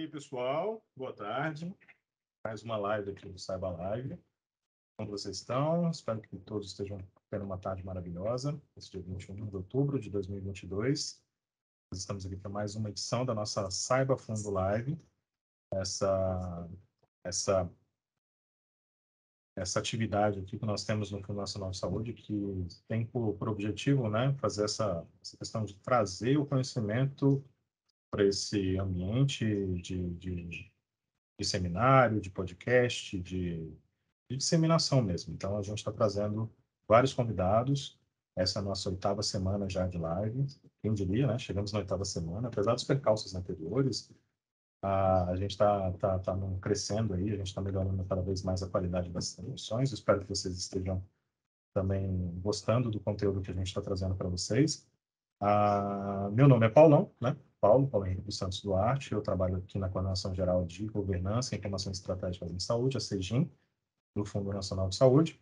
aí, pessoal? Boa tarde. Mais uma live aqui do Saiba Live. Como vocês estão? Espero que todos estejam tendo uma tarde maravilhosa. Esse dia 21 de outubro de 2022. Nós estamos aqui para mais uma edição da nossa Saiba Fundo Live. Essa atividade aqui que nós temos no Fundo Nacional de Saúde, que tem por objetivo, né, fazer essa questão de trazer o conhecimento para esse ambiente de seminário, de podcast, de disseminação mesmo. Então, a gente está trazendo vários convidados. Essa é a nossa 8ª semana já de live. Quem diria, né? Chegamos na 8ª semana. Apesar dos percalços anteriores, a gente está crescendo aí, a gente está melhorando cada vez mais a qualidade das transmissões. Espero que vocês estejam também gostando do conteúdo que a gente está trazendo para vocês. Meu nome é Paulão, né? Paulo Henrique dos Santos Duarte. Eu trabalho aqui na Coordenação Geral de Governança e Informações Estratégicas em Saúde, a CEGIM, do Fundo Nacional de Saúde.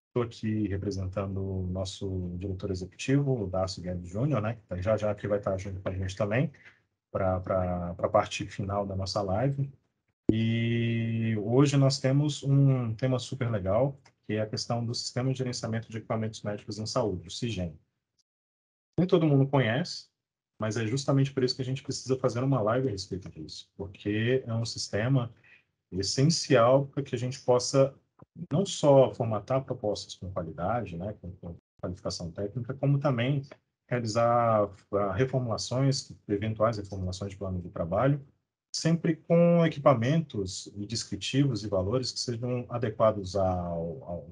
Estou aqui representando o nosso diretor executivo, o Darcio Guedes Júnior, né? Que já aqui vai estar junto com a gente também, para a parte final da nossa live. E hoje nós temos um tema super legal, que é a questão do Sistema de Gerenciamento de Equipamentos Médicos em Saúde, o SIGEM. Nem todo mundo conhece, mas é justamente por isso que a gente precisa fazer uma live a respeito disso, porque é um sistema essencial para que a gente possa não só formatar propostas com qualidade, né, com qualificação técnica, como também realizar reformulações, eventuais reformulações de plano de trabalho, sempre com equipamentos e descritivos e valores que sejam adequados ao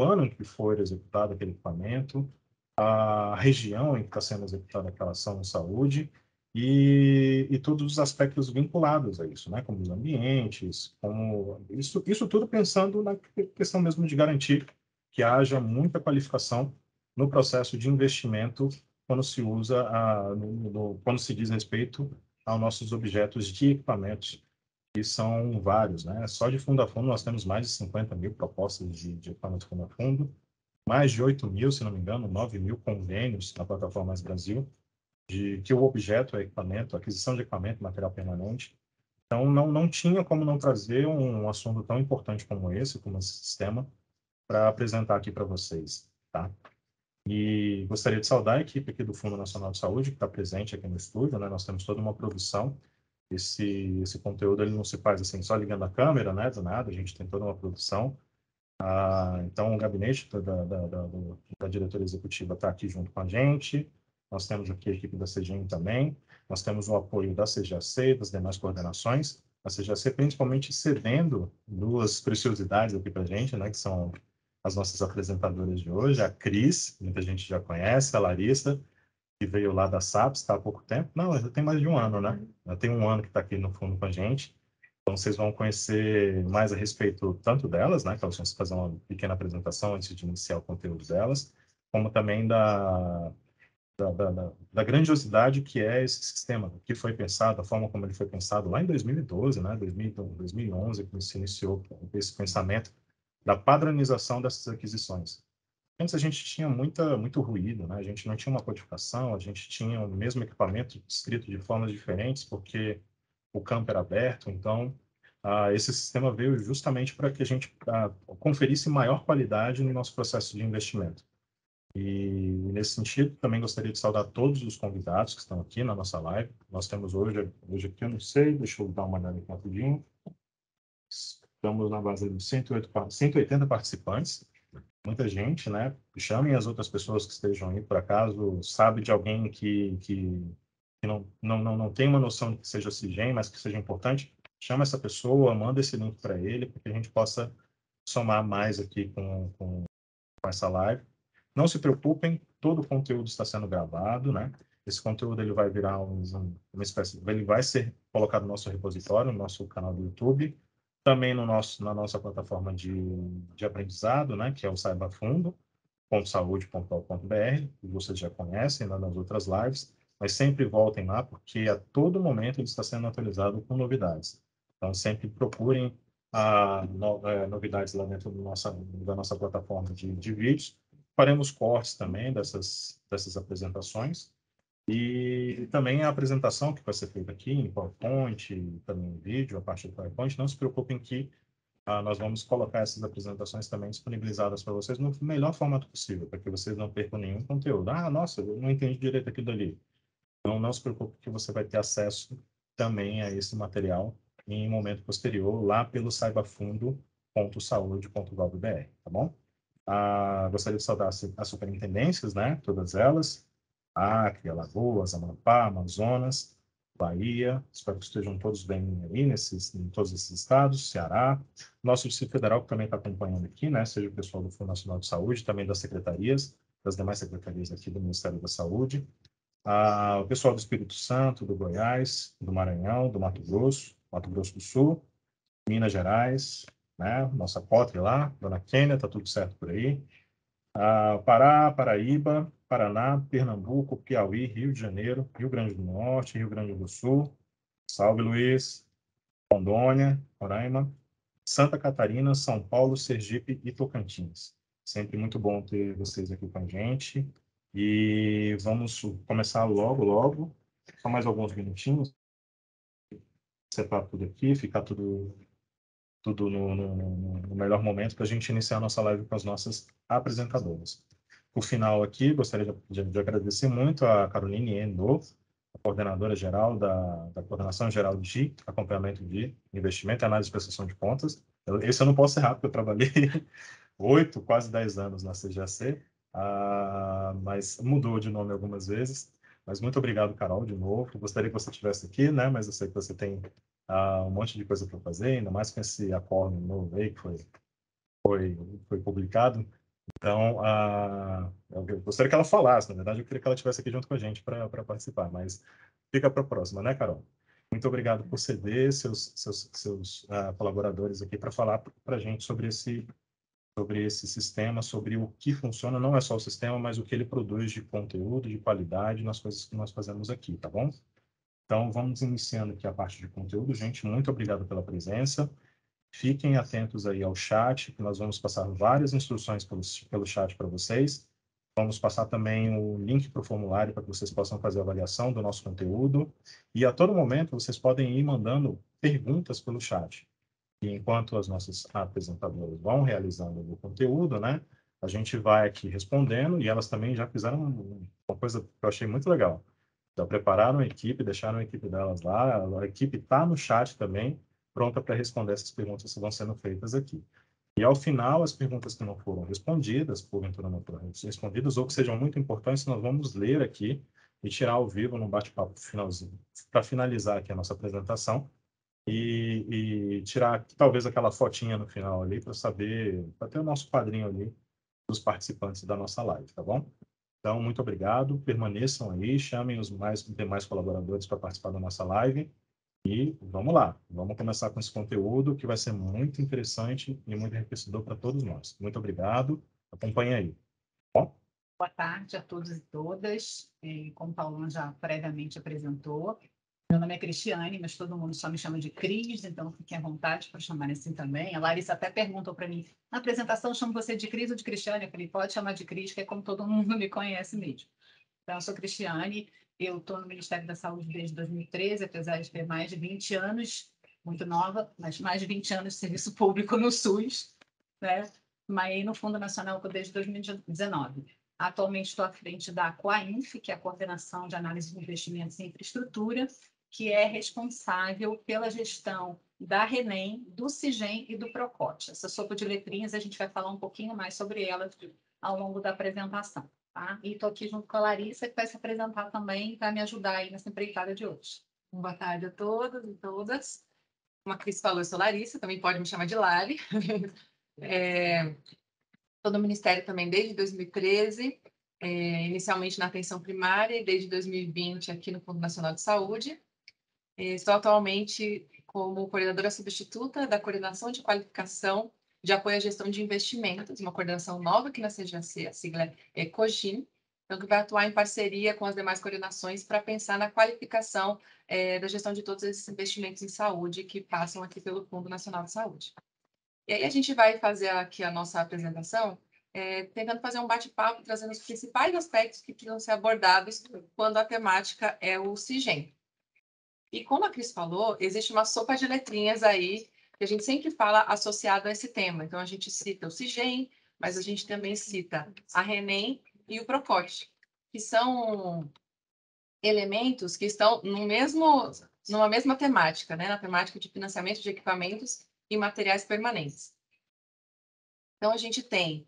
ano em que for executado aquele equipamento, a região em que está sendo executada aquela ação de saúde e todos os aspectos vinculados a isso, né? Como os ambientes, como isso tudo pensando na questão mesmo de garantir que haja muita qualificação no processo de investimento quando se usa quando se diz respeito aos nossos objetos de equipamentos, que são vários, né? Só de fundo a fundo nós temos mais de 50 mil propostas de equipamentos fundo a fundo, mais de 8 mil, se não me engano, 9 mil convênios na plataforma Mais Brasil, que o objeto é equipamento, aquisição de equipamento, material permanente. Então, não tinha como não trazer um assunto tão importante como esse sistema, para apresentar aqui para vocês, tá? E gostaria de saudar a equipe aqui do Fundo Nacional de Saúde, que está presente aqui no estúdio, né? Nós temos toda uma produção. Esse conteúdo ele não se faz assim, só ligando a câmera, né? Do nada, a gente tem toda uma produção. Então, o gabinete da diretoria executiva está aqui junto com a gente. Nós temos aqui a equipe da CEGIM também. Nós temos o apoio da CGAC, das demais coordenações. A CGAC principalmente cedendo duas preciosidades aqui para a gente, né, que são as nossas apresentadoras de hoje. A Cris, muita gente já conhece, a Larissa, que veio lá da SAPS, está há pouco tempo. Não, já tem mais de um ano, né? Já tem um ano que está aqui no fundo com a gente. Então, vocês vão conhecer mais a respeito tanto delas, né, que elas vão fazer uma pequena apresentação antes de iniciar o conteúdo delas, como também da grandiosidade que é esse sistema, que foi pensado, a forma como ele foi pensado lá em 2012, né, 2011, que se iniciou esse pensamento da padronização dessas aquisições. Antes a gente tinha muito ruído, né? A gente não tinha uma codificação, a gente tinha o mesmo equipamento descrito de formas diferentes, porque o campo era aberto. Então, esse sistema veio justamente para que a gente conferisse maior qualidade no nosso processo de investimento. E, nesse sentido, também gostaria de saudar todos os convidados que estão aqui na nossa live. Nós temos hoje aqui, eu não sei, deixa eu dar uma olhada aqui rapidinho. Estamos na base de 180 participantes. Muita gente, né? Chamem as outras pessoas que estejam aí, por acaso, sabe de alguém que não tem uma noção de que seja CIGEM, mas que seja importante, chama essa pessoa, manda esse link para ele, para que a gente possa somar mais aqui com essa live. Não se preocupem, todo o conteúdo está sendo gravado, né? Esse conteúdo ele vai virar uma espécie, ele vai ser colocado no nosso repositório, no nosso canal do YouTube, também na nossa plataforma de aprendizado, né? Que é o saibafundo.saude.gov.br, que vocês já conhecem lá nas outras lives, mas sempre voltem lá, porque a todo momento ele está sendo atualizado com novidades. Então, sempre procurem novidades lá dentro da nossa plataforma de vídeos. Faremos cortes também dessas apresentações E também a apresentação que vai ser feita aqui em PowerPoint, também em vídeo, a parte do PowerPoint, não se preocupem que nós vamos colocar essas apresentações também disponibilizadas para vocês no melhor formato possível, para que vocês não percam nenhum conteúdo. Ah, nossa, eu não entendi direito aquilo dali. Então, não se preocupe que você vai ter acesso também a esse material em um momento posterior, lá pelo saibafundo.saude.gov.br, tá bom? Gostaria de saudar as superintendências, né? Todas elas, Acre, Alagoas, Amapá, Amazonas, Bahia, espero que estejam todos bem aí em todos esses estados, Ceará, nosso Distrito Federal que também está acompanhando aqui, né? Seja o pessoal do Fundo Nacional de Saúde, também das secretarias, das demais secretarias aqui do Ministério da Saúde, o pessoal do Espírito Santo, do Goiás, do Maranhão, do Mato Grosso do Sul, Minas Gerais, né? Nossa pátria lá, Dona Kênia, tá tudo certo por aí. Pará, Paraíba, Paraná, Pernambuco, Piauí, Rio de Janeiro, Rio Grande do Norte, Rio Grande do Sul, Salve Luiz, Rondônia, Roraima, Santa Catarina, São Paulo, Sergipe e Tocantins. Sempre muito bom ter vocês aqui com a gente. E vamos começar logo, logo. Só mais alguns minutinhos. Separar tudo aqui, ficar tudo no melhor momento para a gente iniciar a nossa live com as nossas apresentadoras. Por final aqui, gostaria de agradecer muito a Caroline Endo, a coordenadora geral da Coordenação Geral de Acompanhamento de Investimento e Análise de Prestação de Contas. Esse eu não posso errar, porque eu trabalhei 8, quase 10 anos na CGAC, mas mudou de nome algumas vezes. Mas muito obrigado, Carol, de novo. Gostaria que você estivesse aqui, né? Mas eu sei que você tem um monte de coisa para fazer, ainda mais com esse acordo novo aí que foi publicado. Então, eu gostaria que ela falasse, na verdade, eu queria que ela estivesse aqui junto com a gente para participar, mas fica para a próxima, né, Carol? Muito obrigado por ceder seus colaboradores aqui para falar para a gente sobre esse sistema, sobre o que funciona, não é só o sistema, mas o que ele produz de conteúdo, de qualidade nas coisas que nós fazemos aqui, tá bom? Então, vamos iniciando aqui a parte de conteúdo. Gente, muito obrigado pela presença. Fiquem atentos aí ao chat, que nós vamos passar várias instruções pelo chat para vocês. Vamos passar também o link para o formulário para que vocês possam fazer a avaliação do nosso conteúdo. E a todo momento vocês podem ir mandando perguntas pelo chat. E enquanto as nossas apresentadoras vão realizando o conteúdo, né, a gente vai aqui respondendo e elas também já fizeram uma coisa que eu achei muito legal. Já prepararam a equipe, deixaram a equipe delas lá, a equipe está no chat também, pronta para responder essas perguntas que vão sendo feitas aqui. E ao final, as perguntas que não foram respondidas, porventura não foram respondidas, ou que sejam muito importantes, nós vamos ler aqui e tirar ao vivo num bate-papo finalzinho, para finalizar aqui a nossa apresentação e tirar talvez aquela fotinha no final ali para saber, para ter o nosso quadrinho ali dos participantes da nossa live, tá bom? Então, muito obrigado, permaneçam aí, chamem os demais colaboradores para participar da nossa live e vamos lá, vamos começar com esse conteúdo que vai ser muito interessante e muito enriquecedor para todos nós. Muito obrigado, acompanhe aí. Bom? Boa tarde a todos e todas. Como o Paulão já previamente apresentou, meu nome é Cristiane, mas todo mundo só me chama de Cris, então fiquem à vontade para chamar assim também. A Larissa até perguntou para mim, na apresentação chamo você de Cris ou de Cristiane? Eu falei, pode chamar de Cris, que é como todo mundo me conhece mesmo. Então, eu sou Cristiane, eu estou no Ministério da Saúde desde 2013, apesar de ter mais de 20 anos, muito nova, mas mais de 20 anos de serviço público no SUS, né? Mas no Fundo Nacional desde 2019. Atualmente estou à frente da COAINF, que é a Coordenação de Análise de Investimentos em Infraestrutura, que é responsável pela gestão da RENEM, do CIGEM e do PROCOT. Essa sopa de letrinhas, a gente vai falar um pouquinho mais sobre ela ao longo da apresentação. Tá? E estou aqui junto com a Larissa, que vai se apresentar também, vai me ajudar aí nessa empreitada de hoje. Boa tarde a todos e todas. Como a Cris falou, eu sou Larissa, também pode me chamar de Lari. Estou no Ministério também desde 2013, inicialmente na atenção primária e desde 2020 aqui no Fundo Nacional de Saúde. Estou atualmente como coordenadora substituta da Coordenação de Qualificação de Apoio à Gestão de Investimentos, uma coordenação nova aqui na CGAC, a sigla é COGIM, então que vai atuar em parceria com as demais coordenações para pensar na qualificação da gestão de todos esses investimentos em saúde que passam aqui pelo Fundo Nacional de Saúde. E aí a gente vai fazer aqui a nossa apresentação tentando fazer um bate-papo, trazendo os principais aspectos que precisam ser abordados quando a temática é o CIGEM. E como a Cris falou, existe uma sopa de letrinhas aí que a gente sempre fala associado a esse tema. Então, a gente cita o CIGEM, mas a gente também cita a RENEM e o PROCOT, que são elementos que estão numa mesma temática, né? Na temática de financiamento de equipamentos e materiais permanentes. Então, a gente tem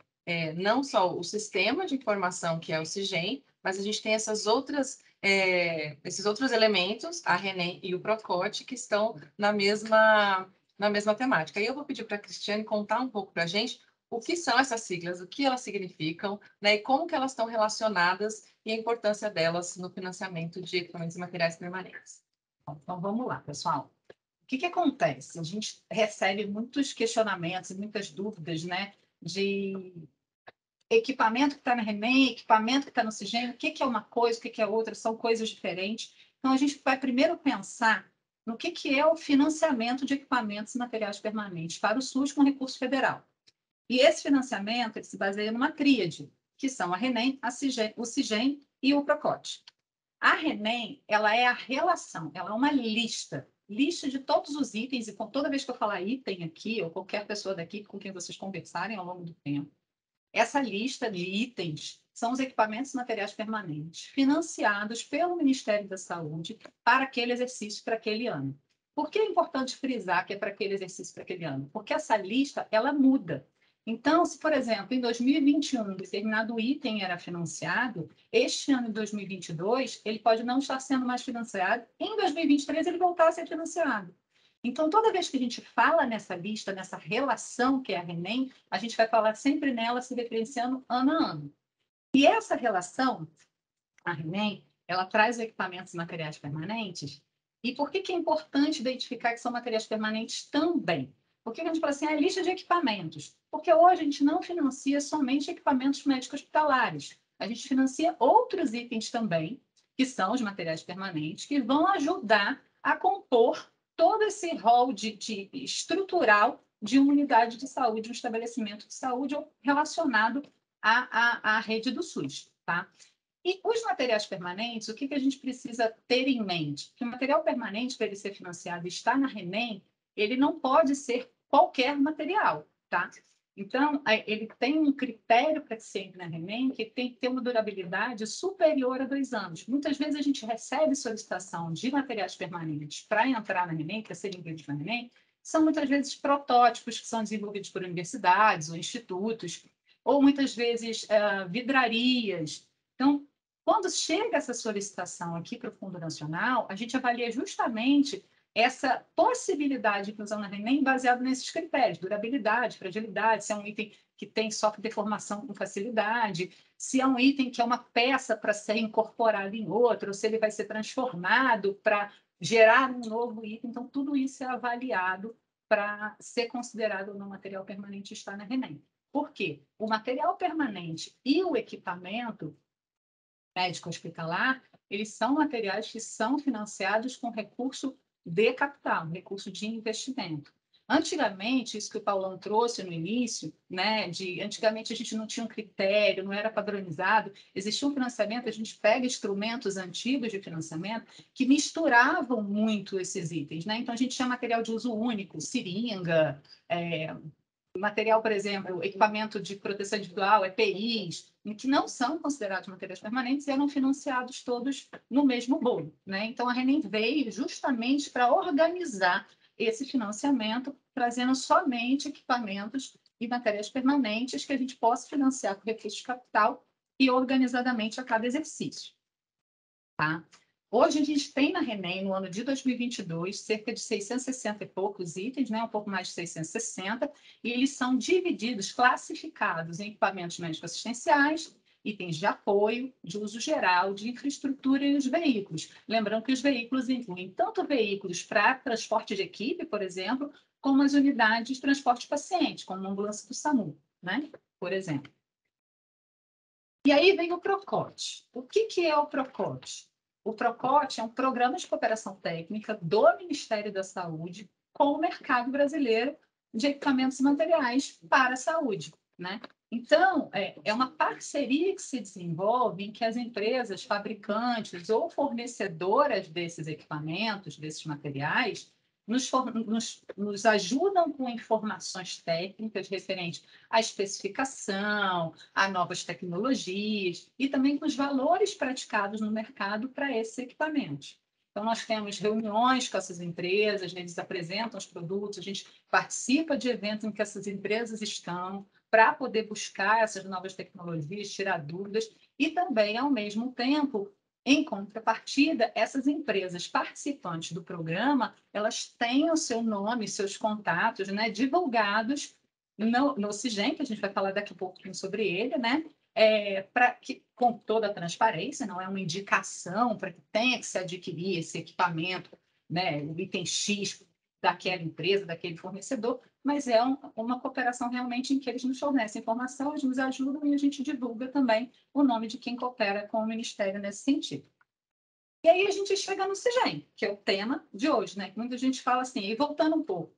não só o sistema de informação, que é o CIGEM, mas a gente tem esses outros elementos, a RENEM e o PROCOT, que estão na mesma temática. E eu vou pedir para a Cristiane contar um pouco para a gente o que são essas siglas, o que elas significam, né, e como que elas estão relacionadas e a importância delas no financiamento de equipamentos e materiais permanentes. Então, vamos lá, pessoal. O que acontece? A gente recebe muitos questionamentos e muitas dúvidas, né, de equipamento que está na RENEM, equipamento que está no CIGEM, o que é uma coisa, o que é outra, são coisas diferentes. Então, a gente vai primeiro pensar no que é o financiamento de equipamentos e materiais permanentes para o SUS com recurso federal. E esse financiamento ele se baseia numa tríade, que são a RENEM, o CIGEM e o PROCOT. A RENEM, ela é a relação, ela é uma lista de todos os itens, e toda vez que eu falar item aqui, ou qualquer pessoa daqui com quem vocês conversarem ao longo do tempo, essa lista de itens são os equipamentos e materiais permanentes financiados pelo Ministério da Saúde para aquele exercício, para aquele ano. Por que é importante frisar que é para aquele exercício, para aquele ano? Porque essa lista, ela muda. Então, se, por exemplo, em 2021, um determinado item era financiado, este ano de 2022, ele pode não estar sendo mais financiado, em 2023 ele voltar a ser financiado. Então, toda vez que a gente fala nessa lista, nessa relação que é a RENEM, a gente vai falar sempre nela se referenciando ano a ano. E essa relação, a RENEM, ela traz equipamentos e materiais permanentes. E por que é importante identificar que são materiais permanentes também? Por que a gente fala assim, a lista de equipamentos? Porque hoje a gente não financia somente equipamentos médicos hospitalares. A gente financia outros itens também, que são os materiais permanentes, que vão ajudar a compor todo esse rol de estrutural de uma unidade de saúde, um estabelecimento de saúde relacionado à rede do SUS, tá? E os materiais permanentes, o que a gente precisa ter em mente? Que o material permanente, para ele ser financiado e estar na RENEM, ele não pode ser qualquer material, tá? Então, ele tem um critério para que se entre na RENEM, que tem que ter uma durabilidade superior a 2 anos. Muitas vezes a gente recebe solicitação de materiais permanentes para entrar na RENEM, para serem incluídos na RENEM, são muitas vezes protótipos que são desenvolvidos por universidades ou institutos, ou muitas vezes vidrarias. Então, quando chega essa solicitação aqui para o Fundo Nacional, a gente avalia justamente essa possibilidade de inclusão na RENEM baseado nesses critérios, durabilidade, fragilidade, se é um item que sofre deformação com facilidade, se é um item que é uma peça para ser incorporado em outro, ou se ele vai ser transformado para gerar um novo item. Então, tudo isso é avaliado para ser considerado no material permanente estar na RENEM. Por quê? O material permanente e o equipamento médico hospitalar, eles são materiais que são financiados com recurso de capital, recurso de investimento. Antigamente, isso que o Paulão trouxe no início, né, antigamente a gente não tinha um critério, não era padronizado, existia um financiamento, a gente pega instrumentos antigos de financiamento que misturavam muito esses itens, né? Então a gente tinha material de uso único, seringa, material, por exemplo, equipamento de proteção individual, EPIs, que não são considerados materiais permanentes e eram financiados todos no mesmo bolo, né? Então, a RENEM veio justamente para organizar esse financiamento, trazendo somente equipamentos e materiais permanentes que a gente possa financiar com recursos de capital e organizadamente a cada exercício, tá? Hoje, a gente tem na RENEM, no ano de 2022, cerca de 660 e poucos itens, né? Um pouco mais de 660, e eles são divididos, classificados em equipamentos médicos assistenciais, itens de apoio, de uso geral, de infraestrutura e os veículos. Lembrando que os veículos incluem tanto veículos para transporte de equipe, por exemplo, como as unidades de transporte de paciente, como a ambulância do SAMU, né? Por exemplo. E aí vem o PROCOT. O que é o PROCOT? O PROCOT é um programa de cooperação técnica do Ministério da Saúde com o mercado brasileiro de equipamentos e materiais para a saúde, né? Então, é uma parceria que se desenvolve em que as empresas fabricantes ou fornecedoras desses equipamentos, desses materiais, nos ajudam com informações técnicas referentes à especificação, a novas tecnologias e também com os valores praticados no mercado para esses equipamentos. Então, nós temos reuniões com essas empresas, eles apresentam os produtos, a gente participa de eventos em que essas empresas estão, para poder buscar essas novas tecnologias, tirar dúvidas e também, ao mesmo tempo, em contrapartida, essas empresas participantes do programa, elas têm o seu nome, seus contatos, né, divulgados no CIGEM, que a gente vai falar daqui a pouquinho sobre ele, né, para que, com toda a transparência, não é uma indicação para que tenha que se adquirir esse equipamento, né, o item X daquela empresa, daquele fornecedor, mas é uma cooperação realmente em que eles nos fornecem informação, eles nos ajudam e a gente divulga também o nome de quem coopera com o Ministério nesse sentido. E aí a gente chega no CIGEM, que é o tema de hoje, né? Muita gente fala assim, e voltando um pouco,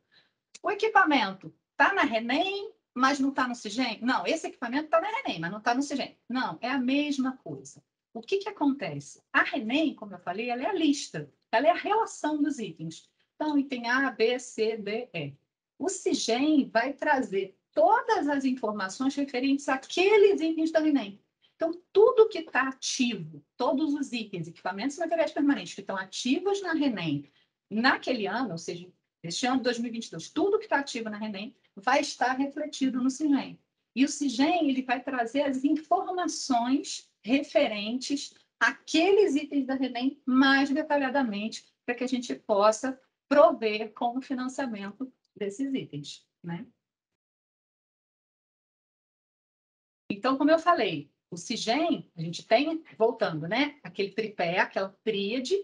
o equipamento está na RENEM, mas não está no CIGEM? Não, esse equipamento está na RENEM, mas não está no CIGEM. Não, é a mesma coisa. O que acontece? A RENEM, como eu falei, ela é a lista, ela é a relação dos itens. Então, item A, B, C, D, E. O CIGEM vai trazer todas as informações referentes àqueles itens da RENEM. Então, tudo que está ativo, todos os itens, equipamentos e materiais permanentes que estão ativos na RENEM naquele ano, ou seja, este ano de 2022, tudo que está ativo na RENEM vai estar refletido no CIGEM. E o CIGEM ele vai trazer as informações referentes àqueles itens da RENEM mais detalhadamente, para que a gente possa prover com o financiamento desses itens, né? Então, como eu falei, o CIGEM, a gente tem, voltando, né, aquele tripé, aquela tríade,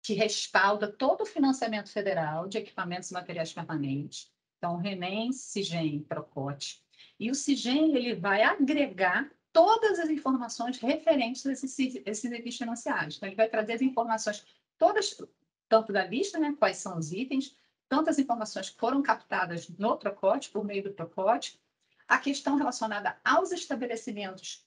que respalda todo o financiamento federal de equipamentos e materiais permanentes. Então, RENEM, CIGEM, PROCOT. E o CIGEM ele vai agregar todas as informações referentes a esses itens financiados. Então, ele vai trazer as informações todas, tanto da lista, né, quais são os itens, tantas informações que foram captadas no PROCOT, por meio do PROCOT, a questão relacionada aos estabelecimentos,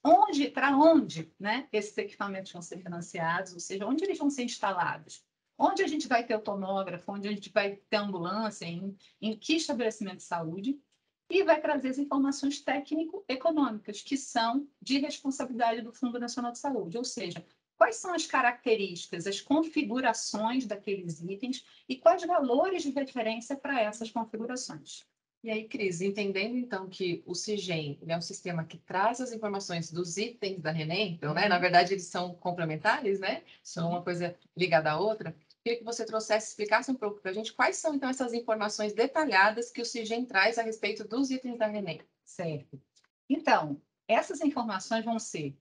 para onde, né, esses equipamentos vão ser financiados, ou seja, onde eles vão ser instalados, onde a gente vai ter o tomógrafo, onde a gente vai ter ambulância, em que estabelecimento de saúde, e vai trazer as informações técnico-econômicas, que são de responsabilidade do Fundo Nacional de Saúde, ou seja, quais são as características, as configurações daqueles itens e quais valores de referência para essas configurações. E aí, Cris, entendendo então que o CIGEM é um sistema que traz as informações dos itens da RENEM, então, né, na verdade eles são complementares, né? São uma coisa ligada à outra. Queria que você explicasse um pouco para a gente quais são então essas informações detalhadas que o CIGEM traz a respeito dos itens da RENEM. Certo. Então, essas informações vão ser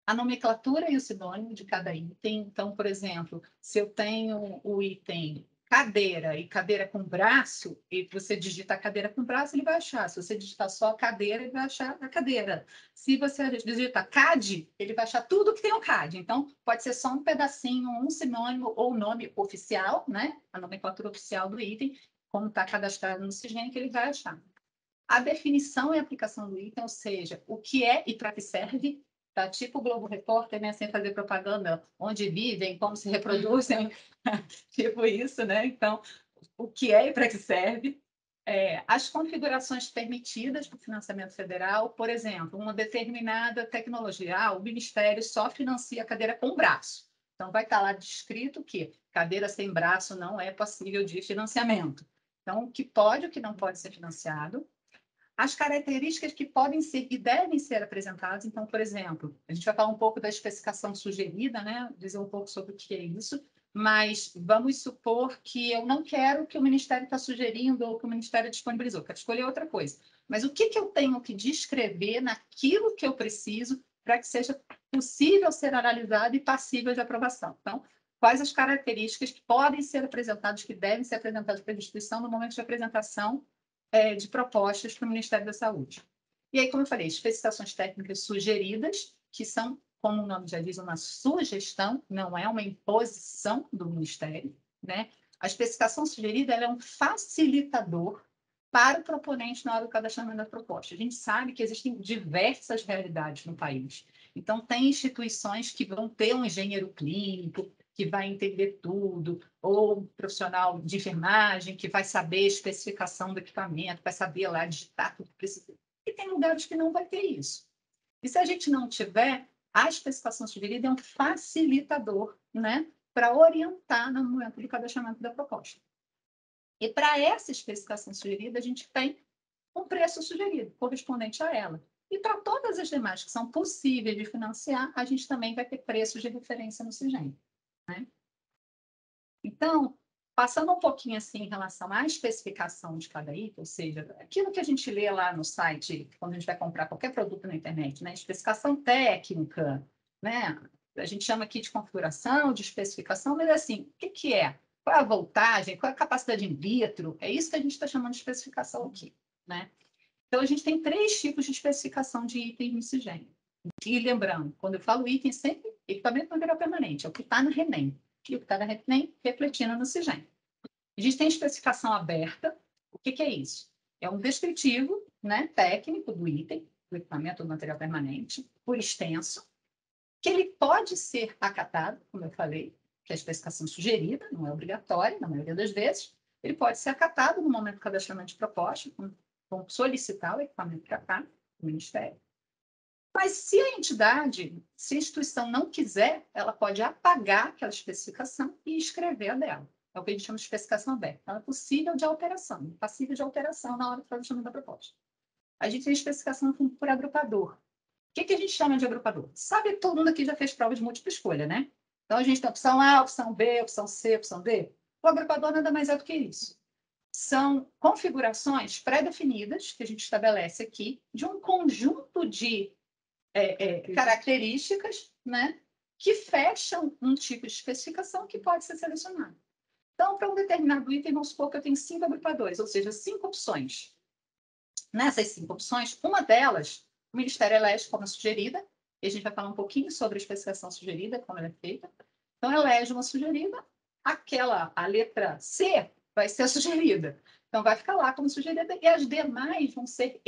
a nomenclatura e o sinônimo de cada item. Então, por exemplo, se eu tenho o item cadeira e cadeira com braço, e você digita cadeira com braço, ele vai achar. Se você digitar só cadeira, ele vai achar a cadeira. Se você digita CAD, ele vai achar tudo que tem o CAD. Então, pode ser só um pedacinho, um sinônimo ou nome oficial, né? A nomenclatura oficial do item, como está cadastrado no CIGEM, que ele vai achar. A definição e aplicação do item, ou seja, o que é e para que serve, tá? Tipo o Globo Repórter, né? Sem fazer propaganda, onde vivem, como se reproduzem, tipo isso, né? Então, o que é e para que serve. As configurações permitidas para o financiamento federal, por exemplo, uma determinada tecnologia, o Ministério só financia a cadeira com braço. Então, vai estar lá descrito que cadeira sem braço não é passível de financiamento. Então, o que pode e o que não pode ser financiado. As características que podem ser e devem ser apresentadas. Então, por exemplo, a gente vai falar um pouco da especificação sugerida, né? Dizer um pouco sobre o que é isso, mas vamos supor que eu não quero que o Ministério está sugerindo ou que o Ministério disponibilizou, quero escolher outra coisa. Mas o que eu tenho que descrever naquilo que eu preciso para que seja possível ser analisado e passível de aprovação? Então, quais as características que podem ser apresentadas, que devem ser apresentadas para a instituição no momento de apresentação de propostas para o Ministério da Saúde. E aí, como eu falei, especificações técnicas sugeridas, que são, como o nome já diz, uma sugestão, não é uma imposição do Ministério, né? A especificação sugerida ela é um facilitador para o proponente na hora do cadastramento da proposta. A gente sabe que existem diversas realidades no país. Então, tem instituições que vão ter um engenheiro clínico, que vai entender tudo, ou um profissional de enfermagem, que vai saber a especificação do equipamento, vai saber lá digitar tudo que precisa. E tem lugares que não vai ter isso. E se a gente não tiver, a especificação sugerida é um facilitador, né, para orientar no momento do cadastramento da proposta. E para essa especificação sugerida, a gente tem um preço sugerido, correspondente a ela. E para todas as demais que são possíveis de financiar, a gente também vai ter preços de referência no SIGEM, né? Então, passando um pouquinho assim em relação à especificação de cada item, ou seja, aquilo que a gente lê lá no site, quando a gente vai comprar qualquer produto na internet, né? Especificação técnica, né? A gente chama aqui de configuração, de especificação, mas assim, o que é? Qual é a voltagem? Qual é a capacidade in vitro? É isso que a gente está chamando de especificação aqui, né? Então, a gente tem 3 tipos de especificação de itens no SIGEM. E lembrando, quando eu falo item, sempre equipamento de material permanente, é o que está no RENEM. E o que está no RENEM refletindo no SIGEM. A gente tem especificação aberta. O que é isso? É um descritivo, né, técnico do item, do equipamento do material permanente, por extenso, que ele pode ser acatado, como eu falei, que é a especificação sugerida, não é obrigatória, na maioria das vezes. Ele pode ser acatado no momento do cadastramento de proposta, vão solicitar o equipamento para cá, o Ministério. Mas se a entidade, se a instituição não quiser, ela pode apagar aquela especificação e escrever a dela. É o que a gente chama de especificação aberta. Ela é possível de alteração, passível de alteração na hora do cadastramento da proposta. A gente tem especificação por agrupador. O que a gente chama de agrupador? Sabe, todo mundo aqui já fez prova de múltipla escolha, né? Então, a gente tem a opção A, a opção B, a opção C, a opção D. O agrupador nada mais é do que isso. São configurações pré-definidas que a gente estabelece aqui de um conjunto de características, né, que fecham um tipo de especificação que pode ser selecionado. Então, para um determinado item, vamos supor que eu tenho 5 agrupadores, ou seja, 5 opções. Nessas 5 opções, uma delas, o Ministério elege como sugerida, e a gente vai falar um pouquinho sobre a especificação sugerida, como ela é feita. Então, elege uma sugerida, a letra C vai ser a sugerida. Então, vai ficar lá como sugerida, e as demais vão ser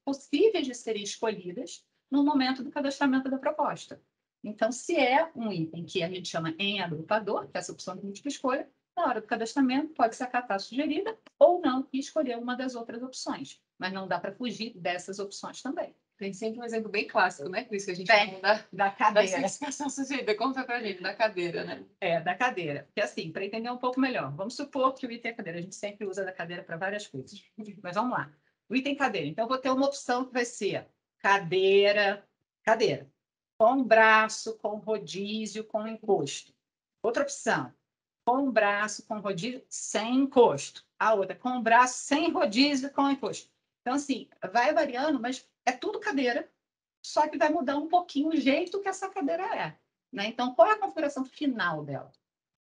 possíveis de serem escolhidas no momento do cadastramento da proposta. Então, se é um item que a gente chama em agrupador, que é essa opção de múltipla escolha, na hora do cadastramento, pode-se acatar a sugerida ou não e escolher uma das outras opções. Mas não dá para fugir dessas opções também. Tem sempre um exemplo bem clássico, né? Por isso que a gente fala da cadeira. Da especificação sugerida. Conta pra gente, da cadeira, né? Da cadeira. Porque assim, para entender um pouco melhor, vamos supor que o item é cadeira. A gente sempre usa da cadeira para várias coisas. Mas vamos lá. O item cadeira. Então, eu vou ter uma opção que vai ser cadeira, com braço, com rodízio, com encosto. Outra opção, com braço, com rodízio, sem encosto. A outra, com braço, sem rodízio, com encosto. Então, assim, vai variando, mas é tudo cadeira, só que vai mudar um pouquinho o jeito que essa cadeira é, né? Então, qual é a configuração final dela?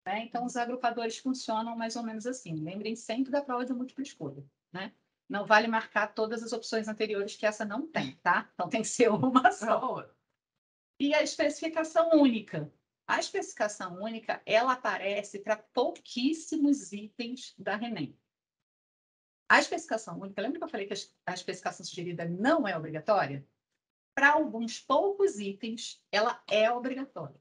Né? Então, os agrupadores funcionam mais ou menos assim. Lembrem sempre da prova de múltipla escolha, né? Não vale marcar todas as opções anteriores que essa não tem, tá? Então, tem que ser uma só. E a especificação única. A especificação única, ela aparece para pouquíssimos itens da RENEM. A especificação única, lembra que eu falei que a especificação sugerida não é obrigatória? Para alguns poucos itens, ela é obrigatória,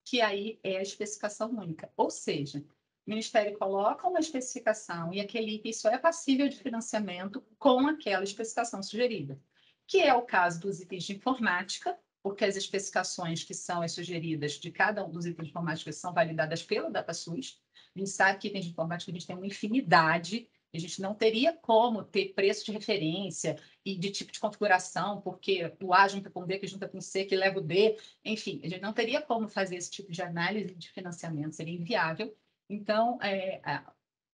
que aí é a especificação única. Ou seja, o Ministério coloca uma especificação e aquele item só é passível de financiamento com aquela especificação sugerida, que é o caso dos itens de informática, porque as especificações que são as sugeridas de cada um dos itens de informática são validadas pelo DataSUS. A gente sabe que itens de informática a gente tem uma infinidade, a gente não teria como ter preço de referência e de tipo de configuração, porque o A junta com B, que junta com C, que leva o D, enfim, a gente não teria como fazer esse tipo de análise de financiamento, seria inviável. Então, a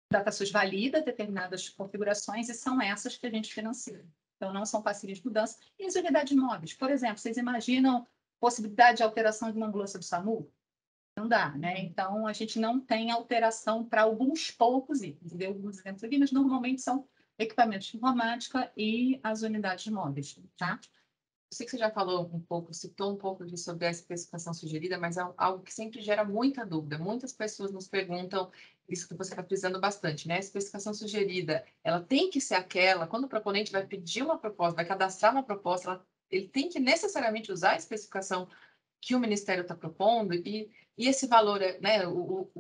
DataSUS valida determinadas configurações e são essas que a gente financia. Então, não são passíveis de mudança. E as unidades móveis? Por exemplo, vocês imaginam possibilidade de alteração de uma ambulância do SAMU? Não dá, né? Então, a gente não tem alteração para alguns poucos itens. Deu alguns exemplos aqui, mas normalmente são equipamentos de informática e as unidades móveis, tá? Eu sei que você já falou um pouco, citou um pouco sobre a especificação sugerida, mas é algo que sempre gera muita dúvida. Muitas pessoas nos perguntam isso que você está frisando bastante, né? A especificação sugerida, ela tem que ser aquela, quando o proponente vai pedir uma proposta, vai cadastrar uma proposta, ele tem que necessariamente usar a especificação que o Ministério está propondo, e esse valor, né,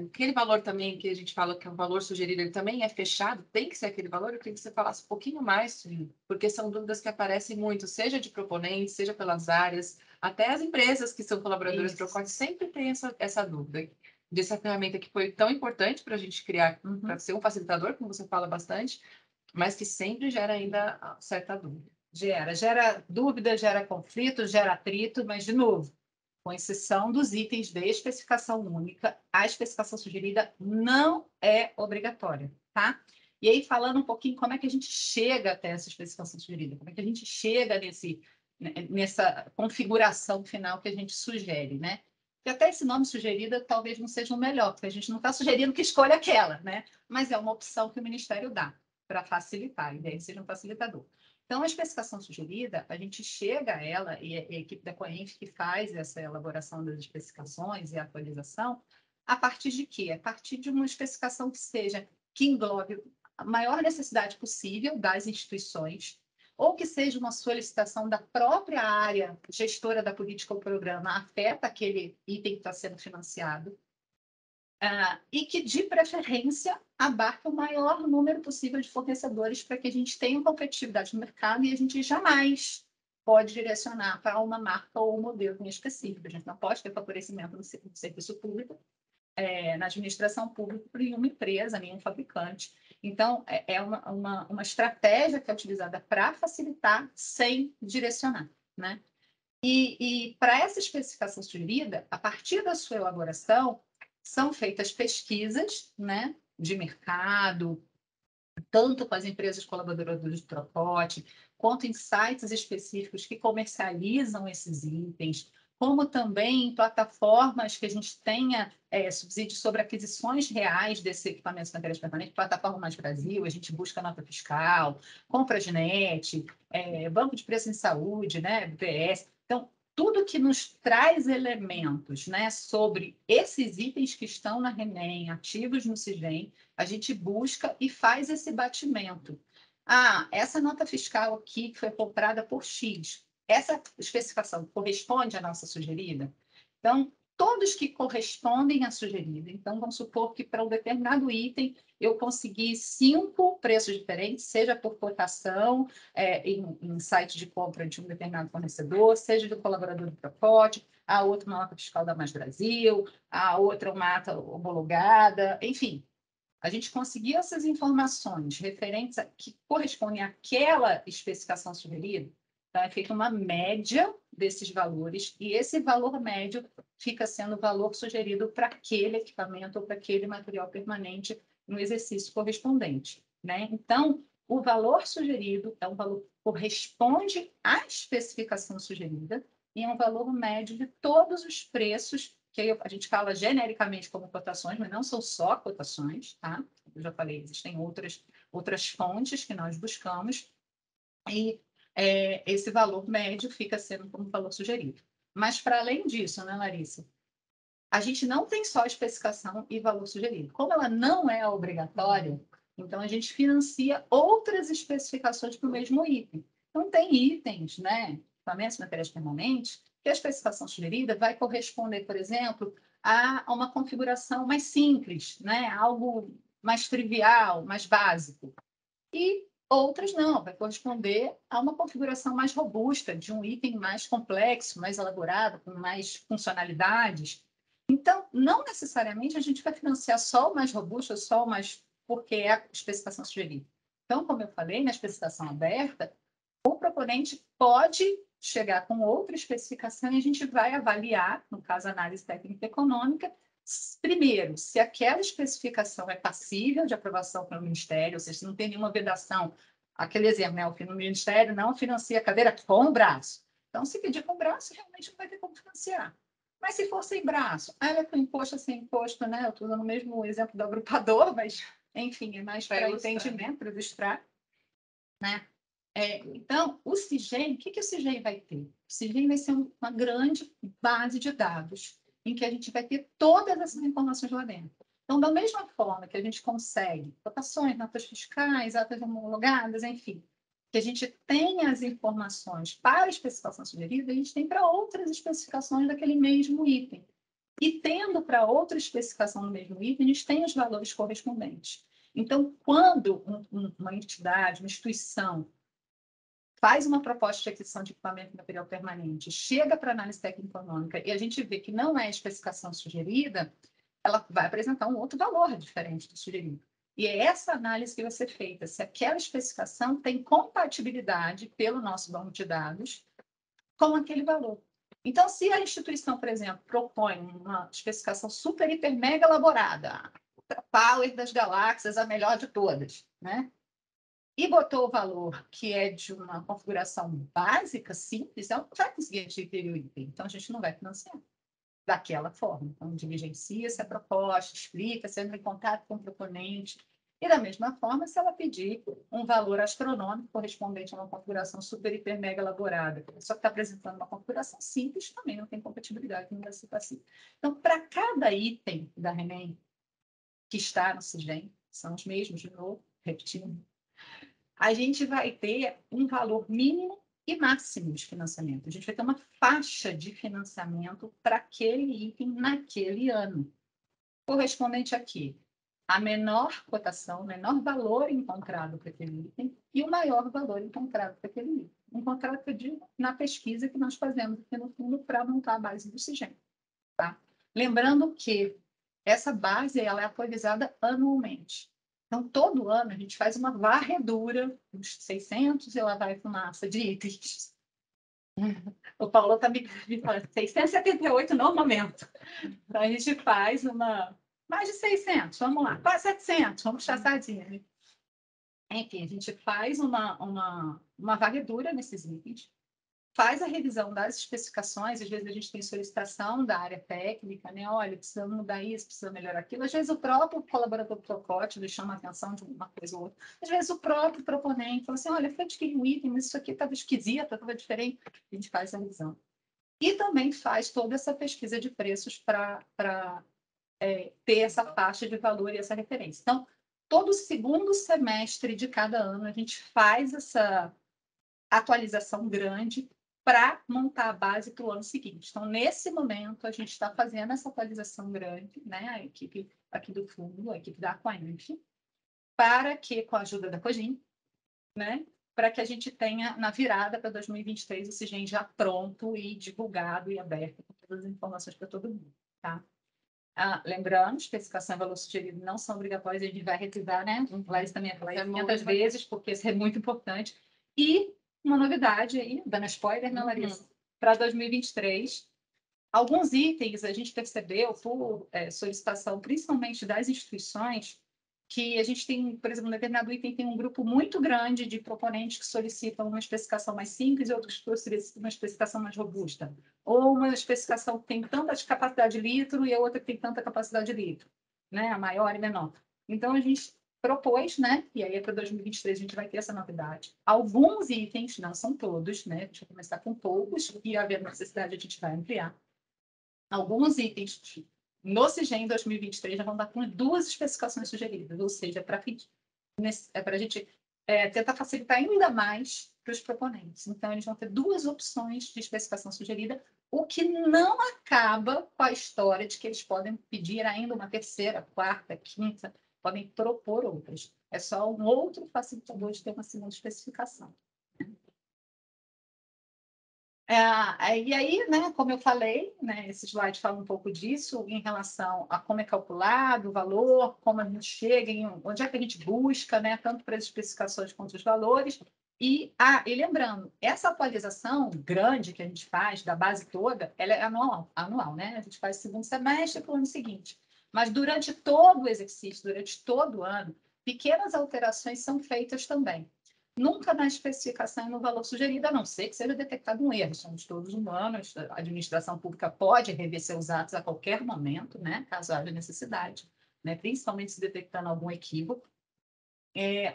aquele valor também que a gente fala que é o valor sugerido, ele também é fechado, tem que ser aquele valor. Eu queria que você falasse um pouquinho mais, porque são dúvidas que aparecem muito, seja de proponentes, seja pelas áreas, até as empresas que são colaboradoras do Procon sempre tem essa dúvida dessa ferramenta que foi tão importante para a gente criar, para ser um facilitador, como você fala bastante, mas que sempre gera ainda certa dúvida. Gera dúvida, gera conflito, gera atrito, mas, de novo, com exceção dos itens de especificação única, a especificação sugerida não é obrigatória, tá? E aí, falando um pouquinho como é que a gente chega até essa especificação sugerida, como é que a gente chega nessa configuração final que a gente sugere, né? E até esse nome sugerida talvez não seja o melhor, porque a gente não está sugerindo que escolha aquela, né? Mas é uma opção que o Ministério dá para facilitar, a ideia é que seja um facilitador. Então, a especificação sugerida, a gente chega a ela, e a equipe da COENF que faz essa elaboração das especificações e a atualização, a partir de quê? A partir de uma especificação que englobe a maior necessidade possível das instituições, ou que seja uma solicitação da própria área gestora da política ou programa, afeta aquele item que está sendo financiado, e que, de preferência, abarca o maior número possível de fornecedores para que a gente tenha competitividade no mercado e a gente jamais pode direcionar para uma marca ou um modelo em específico. A gente não pode ter favorecimento no serviço público, na administração pública, para nenhuma empresa, nenhum fabricante. Então, é uma estratégia que é utilizada para facilitar sem direcionar, né? E para essa especificação sugerida, a partir da sua elaboração, são feitas pesquisas, né, de mercado, tanto com as empresas colaboradoras do Propote, quanto em sites específicos que comercializam esses itens, como também em plataformas que a gente tenha subsídios sobre aquisições reais desses equipamentos materiais permanentes, plataforma Mais Brasil, a gente busca nota fiscal, compra de net, banco de preço em saúde, né, BPS. Então, tudo que nos traz elementos, né, sobre esses itens que estão na RENEM, ativos no CIGEM, a gente busca e faz esse batimento. Essa nota fiscal aqui que foi comprada por X, essa especificação corresponde à nossa sugerida? Então, todos que correspondem à sugerida. Então, vamos supor que para um determinado item eu consegui 5 preços diferentes, seja por cotação, em site de compra de um determinado fornecedor, seja do colaborador do Propote, a outra uma nota fiscal da Mais Brasil, a outra uma ata homologada, enfim. A gente conseguiu essas informações referentes que correspondem àquela especificação sugerida, então é feita uma média desses valores, e esse valor médio fica sendo o valor sugerido para aquele equipamento ou para aquele material permanente no exercício correspondente, né? Então, o valor sugerido é um valor que corresponde à especificação sugerida e é um valor médio de todos os preços, que a gente fala genericamente como cotações, mas não são só cotações, tá? Eu já falei, existem outras fontes que nós buscamos, e esse valor médio fica sendo como valor sugerido. Mas, para além disso, né, Larissa, a gente não tem só especificação e valor sugerido. Como ela não é obrigatória, então a gente financia outras especificações para o mesmo item. Então, tem itens, né, equipamentos materiais permanentes, que a especificação sugerida vai corresponder, por exemplo, a uma configuração mais simples, né, algo mais trivial, mais básico. E outras não, vai corresponder a uma configuração mais robusta, de um item mais complexo, mais elaborado, com mais funcionalidades. Então, não necessariamente a gente vai financiar só o mais robusto, só o mais, porque é a especificação sugerida. Então, como eu falei, na especificação aberta, o proponente pode chegar com outra especificação e a gente vai avaliar, no caso, análise técnica econômica, primeiro, se aquela especificação é passível de aprovação pelo Ministério, ou seja, se não tem nenhuma vedação. Aquele exemplo, né? O Ministério não financia a cadeira com o braço. Então, se pedir com o braço, realmente não vai ter como financiar. Mas se for sem braço, ela é com imposto, sem imposto, né? Eu estou usando o mesmo exemplo do agrupador, mas, enfim, é mais para entendimento, para ilustrar, né? Então, o CIGEM, o que o CIGEM vai ter? O CIGEM vai ser uma grande base de dados, em que a gente vai ter todas essas informações lá dentro. Então, da mesma forma que a gente consegue cotações, notas fiscais, atas homologadas, enfim, que a gente tem as informações para a especificação sugerida, a gente tem para outras especificações daquele mesmo item. E tendo para outra especificação do mesmo item, a gente tem os valores correspondentes. Então, quando uma entidade, uma instituição, faz uma proposta de aquisição de equipamento e material permanente, chega para análise técnico-econômica e a gente vê que não é a especificação sugerida, ela vai apresentar um outro valor diferente do sugerido. E é essa análise que vai ser feita, se aquela especificação tem compatibilidade pelo nosso banco de dados com aquele valor. Então, se a instituição, por exemplo, propõe uma especificação super, hiper, mega elaborada, a Power das galáxias, a melhor de todas, né? E botou o valor que é de uma configuração básica, simples, ela não vai conseguir adquirir o item. Então, a gente não vai financiar daquela forma. Então, diligencia-se a proposta, explica, se entra em contato com o proponente. E, da mesma forma, se ela pedir um valor astronômico correspondente a uma configuração super, hiper, mega elaborada, só que está apresentando uma configuração simples, também não tem compatibilidade, não vai ser passivo. Então, para cada item da RENEM que está no CIGEM, são os mesmos, de novo, repetindo, a gente vai ter um valor mínimo e máximo de financiamento. A gente vai ter uma faixa de financiamento para aquele item naquele ano. Correspondente aqui, a menor cotação, o menor valor encontrado para aquele item e o maior valor encontrado para aquele item. Encontrado, eu digo, na pesquisa que nós fazemos aqui no fundo para montar a base do CIGEM. Tá? Lembrando que essa base ela é atualizada anualmente. Então, todo ano, a gente faz uma varredura dos 600 e lá vai fumaça de itens. O Paulo está me falando 678 no momento. Então, a gente faz mais de 600, vamos lá, quase 700, vamos chaçadinha. Enfim, a gente faz uma varredura nesses itens, faz a revisão das especificações, às vezes a gente tem solicitação da área técnica, né? Olha, precisamos mudar isso, precisa melhorar aquilo. Às vezes o próprio colaborador do Procótilo chama a atenção de uma coisa ou outra. Às vezes o próprio proponente fala assim, olha, foi adquirir um item, mas isso aqui estava esquisito, estava diferente. A gente faz a revisão. E também faz toda essa pesquisa de preços para ter essa faixa de valor e essa referência. Então, todo segundo semestre de cada ano, a gente faz essa atualização grande para montar a base para o ano seguinte. Então, nesse momento, a gente está fazendo essa atualização grande, né? A equipe aqui do fundo, a equipe da Aquainf, para que, com a ajuda da Cogim, né? Para que a gente tenha, na virada para 2023, o CIGEM já pronto e divulgado e aberto com todas as informações para todo mundo, tá? Lembrando, especificação e valor sugerido não são obrigatórios, a gente vai revisar, né? Larissa também falou 500 vezes, porque isso é muito importante. E uma novidade aí, dando spoiler, não, Larissa? Para 2023, alguns itens a gente percebeu por solicitação, principalmente das instituições, que a gente tem, por exemplo, um determinado item tem um grupo muito grande de proponentes que solicitam uma especificação mais simples e outros que solicitam uma especificação mais robusta. Ou uma especificação que tem tanta capacidade de litro e a outra que tem tanta capacidade de litro, né? A maior e menor. Então, a gente propôs, né? E aí, para 2023, a gente vai ter essa novidade. Alguns itens, não são todos, né? A gente vai começar com poucos e, havendo necessidade, a gente vai ampliar. Alguns itens no CIGEM 2023 já vão dar com 2 especificações sugeridas, ou seja, para a gente tentar facilitar ainda mais para os proponentes. Então, eles vão ter 2 opções de especificação sugerida, o que não acaba com a história de que eles podem pedir ainda uma terceira, quarta, quinta, podem propor outras. É só um outro facilitador de ter uma segunda especificação. E aí, né, como eu falei, né, esse slide fala um pouco disso em relação a como é calculado o valor, como a gente chega, onde é que a gente busca, né, tanto para as especificações quanto os valores. E lembrando, essa atualização grande que a gente faz da base toda, ela é anual, né? A gente faz segundo semestre para o ano seguinte. Mas durante todo o exercício, durante todo o ano, pequenas alterações são feitas também. Nunca na especificação e no valor sugerido, a não ser que seja detectado um erro. Somos todos humanos, a administração pública pode rever seus atos a qualquer momento, né, caso haja necessidade, né, principalmente se detectando algum equívoco.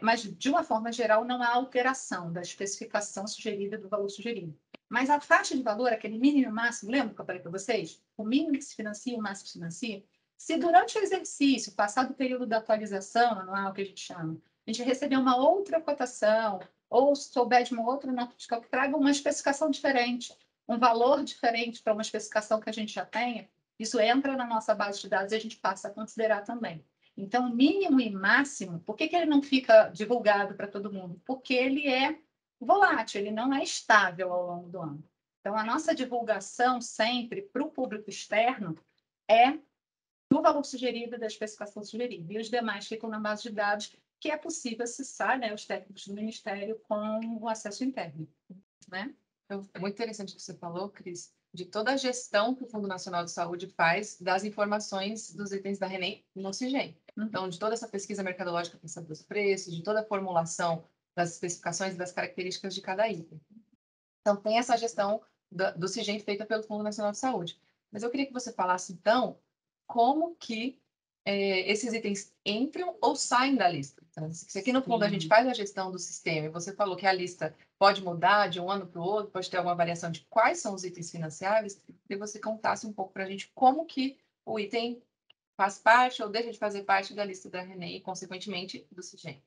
Mas, de uma forma geral, não há alteração da especificação sugerida do valor sugerido. Mas a faixa de valor, aquele mínimo e máximo, lembra que eu falei para vocês? O mínimo que se financia, o máximo que se financia? Se durante o exercício, passado o período da atualização anual, que a gente chama, a gente receber uma outra cotação, ou souber de uma outra nota fiscal que traga uma especificação diferente, um valor diferente para uma especificação que a gente já tenha, isso entra na nossa base de dados e a gente passa a considerar também. Então, mínimo e máximo, por que ele não fica divulgado para todo mundo? Porque ele é volátil, ele não é estável ao longo do ano. Então, a nossa divulgação sempre para o público externo é do valor sugerido, da especificação sugerida. E os demais ficam na base de dados, que é possível acessar, né, os técnicos do Ministério com o acesso interno. Né? É muito interessante o que você falou, Cris, de toda a gestão que o Fundo Nacional de Saúde faz das informações dos itens da RENEM no CIGEM. Então, de toda essa pesquisa mercadológica pensando dos preços, de toda a formulação das especificações e das características de cada item. Então, tem essa gestão do CIGEM feita pelo Fundo Nacional de Saúde. Mas eu queria que você falasse, então, como que esses itens entram ou saem da lista. Então, se aqui no fundo a gente faz a gestão do sistema, e você falou que a lista pode mudar de um ano para o outro, pode ter alguma variação de quais são os itens financiáveis, e você contasse um pouco para a gente como que o item faz parte ou deixa de fazer parte da lista da RENEM e, consequentemente, do CIGEM.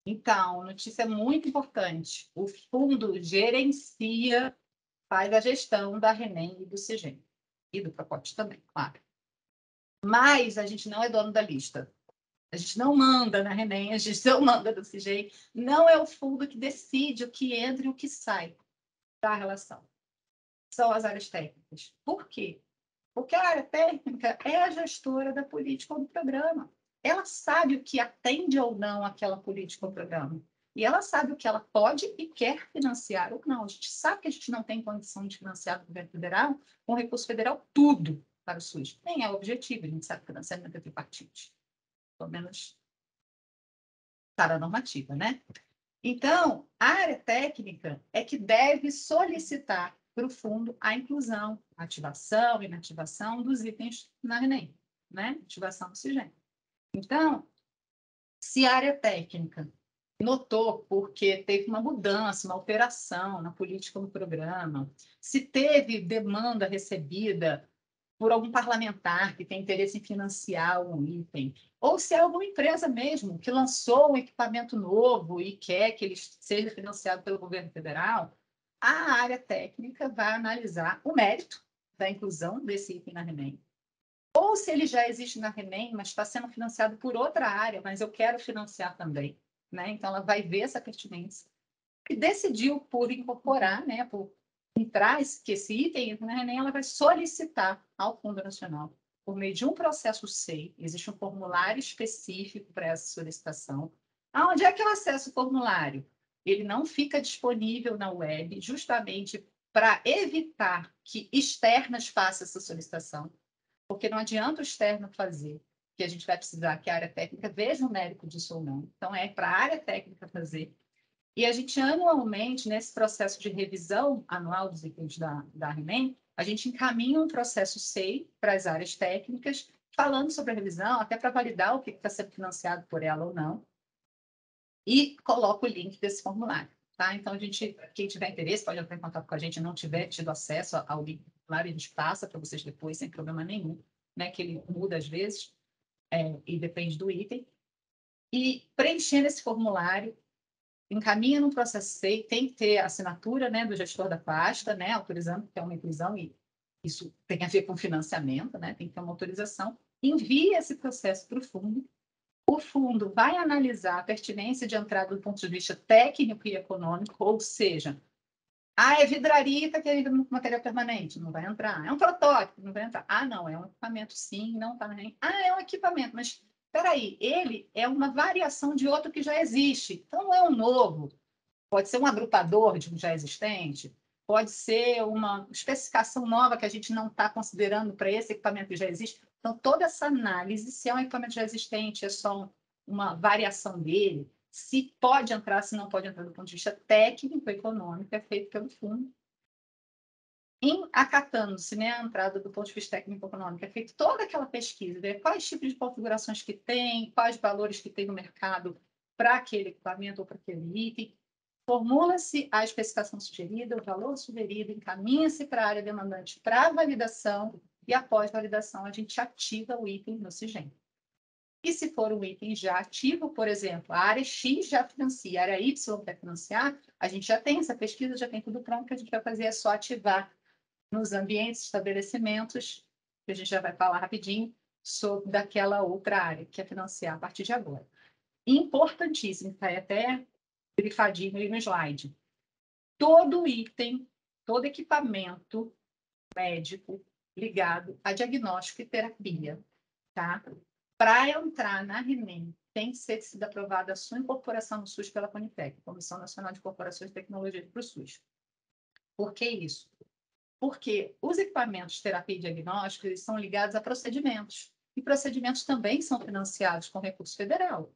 Então, notícia muito importante. O fundo gerencia, faz a gestão da RENEM e do CIGEM. E do Propote também, claro. Mas a gente não é dono da lista. A gente não manda na RENEM, a gente não manda no CIGEM. Não é o fundo que decide o que entra e o que sai da relação. São as áreas técnicas. Por quê? Porque a área técnica é a gestora da política ou do programa. Ela sabe o que atende ou não aquela política ou programa. E ela sabe o que ela pode e quer financiar ou não. A gente sabe que a gente não tem condição de financiar do governo federal, com recurso federal, tudo para o SUS. Nem é o objetivo, a gente sabe que o financiamento é tripartite. Pelo menos para a normativa, né? Então, a área técnica é que deve solicitar para o fundo a inclusão, ativação e inativação dos itens na RENEM, né? Ativação do CIGEM. Então, se a área técnica notou porque teve uma mudança, uma alteração na política do programa, se teve demanda recebida por algum parlamentar que tem interesse em financiar um item, ou se é alguma empresa mesmo que lançou um equipamento novo e quer que ele seja financiado pelo governo federal, a área técnica vai analisar o mérito da inclusão desse item na RENEM. Ou se ele já existe na RENEM, mas está sendo financiado por outra área, mas eu quero financiar também. Né? Então, ela vai ver essa pertinência e decidiu por incorporar, né, por traz que esse item na RENEM, ela vai solicitar ao Fundo Nacional, por meio de um processo SEI, existe um formulário específico para essa solicitação. Aonde é que eu acesso o formulário? Ele não fica disponível na web, justamente para evitar que externas façam essa solicitação, porque não adianta o externo fazer, que a gente vai precisar que a área técnica veja o mérito disso ou não. Então, é para a área técnica fazer. E a gente, anualmente, nesse processo de revisão anual dos itens da RENEM, a gente encaminha um processo SEI para as áreas técnicas, falando sobre a revisão, até para validar o que está sendo financiado por ela ou não, e coloca o link desse formulário. Tá? Então, quem tiver interesse pode entrar em contato com a gente, não tiver tido acesso ao link do formulário, a gente passa para vocês depois, sem problema nenhum, né? Que ele muda às vezes, e depende do item. E preenchendo esse formulário, encaminha no processo SEI, tem que ter a assinatura, né, do gestor da pasta, né, autorizando que é uma inclusão, e isso tem a ver com financiamento, né, tem que ter uma autorização, envia esse processo para o fundo vai analisar a pertinência de entrada do ponto de vista técnico e econômico, ou seja, é vidrarita que é material permanente, não vai entrar. É um protótipo, não vai entrar. Não, é um equipamento sim, não está nem. É um equipamento, mas espera aí, ele é uma variação de outro que já existe. Então, não é um novo. Pode ser um agrupador de um já existente, pode ser uma especificação nova que a gente não está considerando para esse equipamento que já existe. Então, toda essa análise, se é um equipamento já existente, é só uma variação dele, se pode entrar, se não pode entrar do ponto de vista técnico, econômico, é feito pelo fundo. Acatando-se, né, a entrada do ponto de vista técnico-econômico, é feita toda aquela pesquisa, ver quais tipos de configurações que tem, quais valores que tem no mercado para aquele equipamento ou para aquele item. Formula-se a especificação sugerida, o valor sugerido, encaminha-se para a área demandante para validação e após validação a gente ativa o item no SIGEM. E se for um item já ativo, por exemplo, a área X já financia, a área Y quer financiar, a gente já tem essa pesquisa, já tem tudo pronto, que a gente vai fazer é só ativar nos ambientes, estabelecimentos, que a gente já vai falar rapidinho, sobre daquela outra área que é financiar a partir de agora. Importantíssimo, está até grifadinho aí no slide. Todo item, todo equipamento médico ligado a diagnóstico e terapia, tá? Para entrar na RNEM, tem que ser sido aprovada a sua incorporação no SUS pela CONITEC, Comissão Nacional de Incorporações de Tecnologia para o SUS. Por que isso? Porque os equipamentos de terapia e diagnóstico eles são ligados a procedimentos, e procedimentos também são financiados com recurso federal.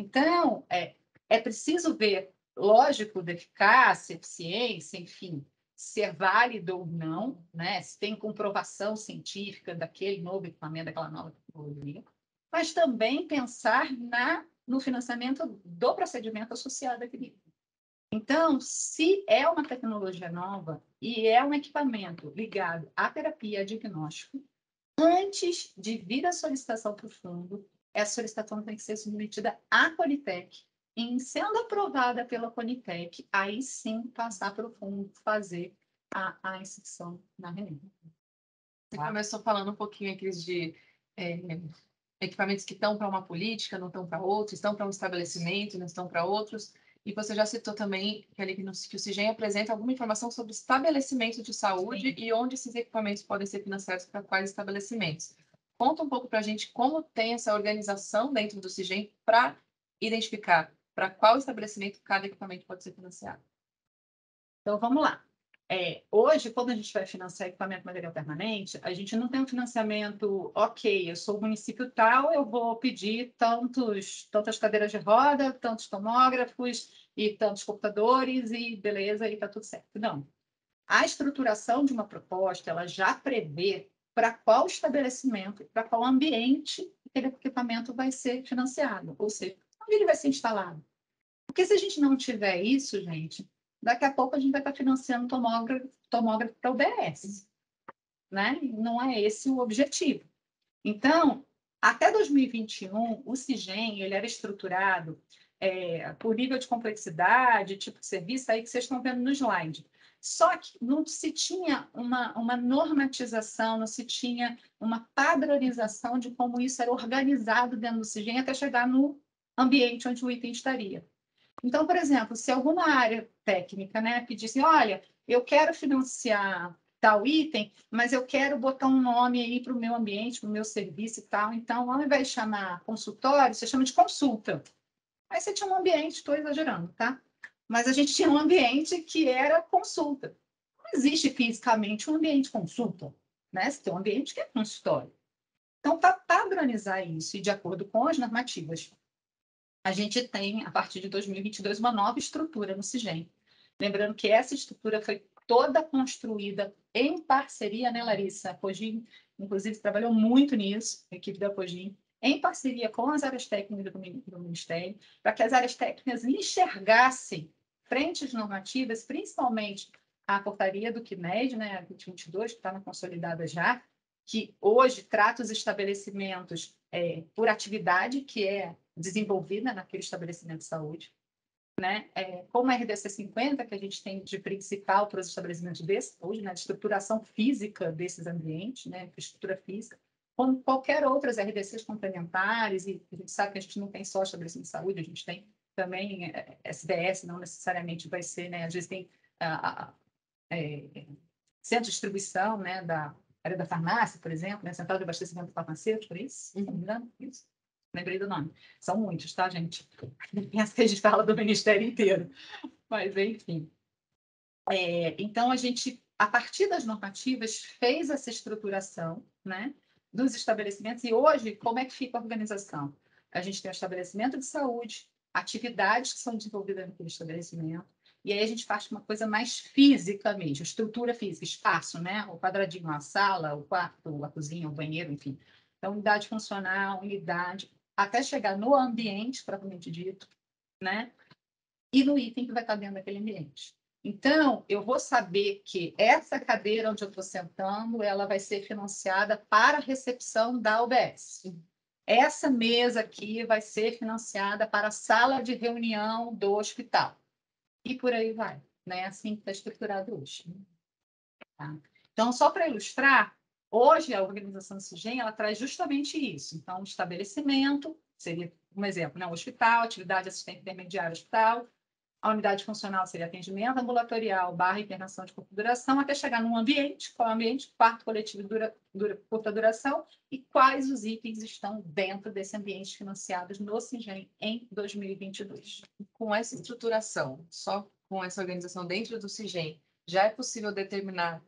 Então, é preciso ver, lógico, de eficácia, eficiência, enfim, se é válido ou não, né? Se tem comprovação científica daquele novo equipamento, daquela nova tecnologia, mas também pensar no financiamento do procedimento associado àquele. Então, se é uma tecnologia nova e é um equipamento ligado à terapia, a diagnóstico, antes de vir a solicitação para o fundo, essa solicitação tem que ser submetida à CONITEC, e sendo aprovada pela CONITEC, aí sim passar para o fundo fazer a inscrição na RNEM. Você começou falando um pouquinho aqui de equipamentos que estão para uma política, não estão para outros, estão para um estabelecimento, não estão para outros. E você já citou também que o SIGEM apresenta alguma informação sobre estabelecimento de saúde. Sim. E onde esses equipamentos podem ser financiados para quais estabelecimentos. Conta um pouco para a gente como tem essa organização dentro do SIGEM para identificar para qual estabelecimento cada equipamento pode ser financiado. Então, vamos lá. Hoje, quando a gente vai financiar equipamento material permanente, a gente não tem um financiamento, ok, eu sou o município tal, eu vou pedir tantas cadeiras de roda, tantos tomógrafos e tantos computadores e beleza, e está tudo certo. Não. A estruturação de uma proposta, ela já prevê para qual estabelecimento, para qual ambiente aquele equipamento vai ser financiado, ou seja, onde ele vai ser instalado. Porque se a gente não tiver isso, gente, daqui a pouco a gente vai estar financiando tomógrafo para UBS, né? Não é esse o objetivo. Então, até 2021, o SIGEM ele era estruturado por nível de complexidade, tipo de serviço, aí que vocês estão vendo no slide. Só que não se tinha uma normatização, não se tinha uma padronização de como isso era organizado dentro do SIGEM até chegar no ambiente onde o item estaria. Então, por exemplo, se alguma área técnica, né, pedisse, olha, eu quero financiar tal item, mas eu quero botar um nome aí para o meu ambiente, para o meu serviço e tal. Então, ao invés de chamar consultório, você chama de consulta. Aí você tinha um ambiente, estou exagerando, tá? Mas a gente tinha um ambiente que era consulta. Não existe fisicamente um ambiente consulta, né? Você tem um ambiente que é consultório. Então, para padronizar isso e de acordo com as normativas, a gente tem, a partir de 2022, uma nova estrutura no SIGEM. Lembrando que essa estrutura foi toda construída em parceria, né, Larissa? A Cogim, inclusive, trabalhou muito nisso, a equipe da Cogim, em parceria com as áreas técnicas do Ministério, para que as áreas técnicas enxergassem frentes normativas, principalmente a portaria do CNED, né, a 2022, que está na consolidada já, que hoje trata os estabelecimentos por atividade, que é desenvolvida naquele estabelecimento de saúde, né? Como a RDC 50, que a gente tem de principal para os estabelecimentos de saúde, né? De estruturação física desses ambientes, né? Estrutura física, como qualquer outras RDCs complementares, e a gente sabe que a gente não tem só estabelecimento de saúde, a gente tem também SDS, não necessariamente vai ser, né? Às vezes tem centro de distribuição, né? Da área da farmácia, por exemplo, né? Central de abastecimento farmacêutico, por isso? Não me engano, isso. Lembrei do nome. São muitos, tá, gente? Pensa que a gente fala do Ministério inteiro. Mas, enfim. Então, a gente, a partir das normativas, fez essa estruturação, né, dos estabelecimentos. E hoje, como é que fica a organização? A gente tem o estabelecimento de saúde, atividades que são desenvolvidas naquele estabelecimento, e aí a gente faz uma coisa mais física mesmo, estrutura física, espaço, né? O quadradinho, a sala, o quarto, a cozinha, o banheiro, enfim. Então, unidade funcional, unidade, até chegar no ambiente, propriamente dito, né? E no item que vai estar dentro daquele ambiente. Então, eu vou saber que essa cadeira onde eu estou sentando, ela vai ser financiada para a recepção da UBS. Essa mesa aqui vai ser financiada para a sala de reunião do hospital. E por aí vai, né? Assim que está estruturado hoje. Tá? Então, só para ilustrar, hoje a organização do CIGEM, ela traz justamente isso. Então, o estabelecimento, seria um exemplo, né? O hospital, atividade assistente intermediária hospital, a unidade funcional seria atendimento ambulatorial / internação de curta duração, até chegar num ambiente, qual é o ambiente, quarto coletivo de curta duração, e quais os itens estão dentro desse ambiente financiados no CIGEM em 2022. Com essa estruturação, só com essa organização dentro do CIGEM, já é possível determinar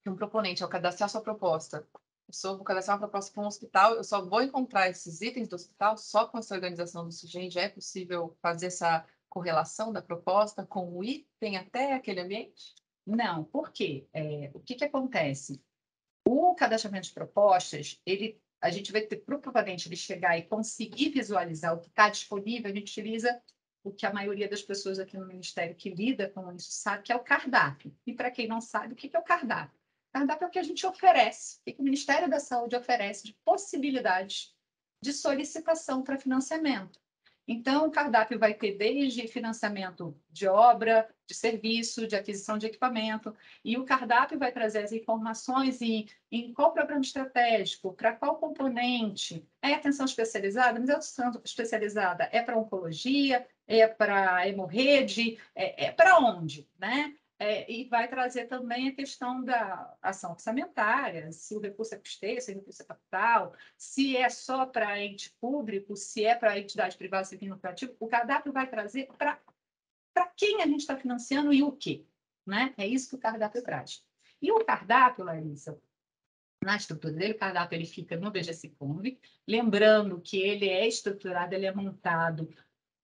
que um proponente, ao cadastrar sua proposta, vou cadastrar uma proposta para um hospital, eu só vou encontrar esses itens do hospital só com essa organização do CIGEM, já é possível fazer essa correlação da proposta com o item até aquele ambiente? Não, por quê? O que acontece? O cadastramento de propostas, a gente vai ter, para o proponente ele chegar e conseguir visualizar o que está disponível, a gente utiliza o que a maioria das pessoas aqui no Ministério que lida com isso sabe, que é o cardápio. E para quem não sabe, o que é o cardápio? O cardápio é o que a gente oferece, o que o Ministério da Saúde oferece de possibilidades de solicitação para financiamento. Então, o cardápio vai ter desde financiamento de obra, de serviço, de aquisição de equipamento, e o cardápio vai trazer as informações em qual programa estratégico, para qual componente, é atenção especializada, mas a atenção especializada é para oncologia, é para hemorrede, é para onde, né? E vai trazer também a questão da ação orçamentária, se o recurso é custeio, se o recurso é capital, se é só para ente público, se é para entidade privada sem fim lucrativo, o cardápio vai trazer para quem a gente está financiando e o quê, né? É isso que o cardápio traz. E o cardápio, Larissa, na estrutura dele, o cardápio ele fica no BGScomb, lembrando que ele é estruturado, ele é montado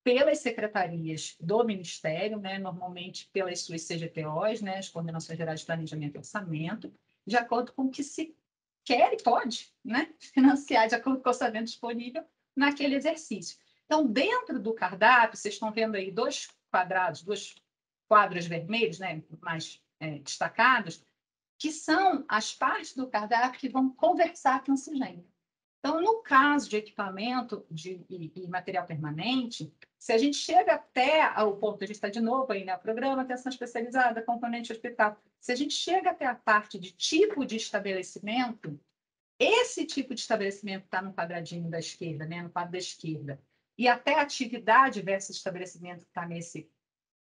pelas secretarias do Ministério, né, normalmente pelas suas CGPOs, né, as Coordenações Gerais de Planejamento e Orçamento, de acordo com o que se quer e pode, né, financiar de acordo com o orçamento disponível naquele exercício. Então, dentro do cardápio, vocês estão vendo aí dois quadros vermelhos, né, mais destacados, que são as partes do cardápio que vão conversar com o CIGEM. Então, no caso de equipamento e material permanente, se a gente chega até o ponto, a gente está de novo aí, né? Programa, atenção especializada, componente hospital. Se a gente chega até a parte de tipo de estabelecimento, esse tipo de estabelecimento está no quadradinho da esquerda, né? No quadro da esquerda. E até atividade versus estabelecimento que está nesse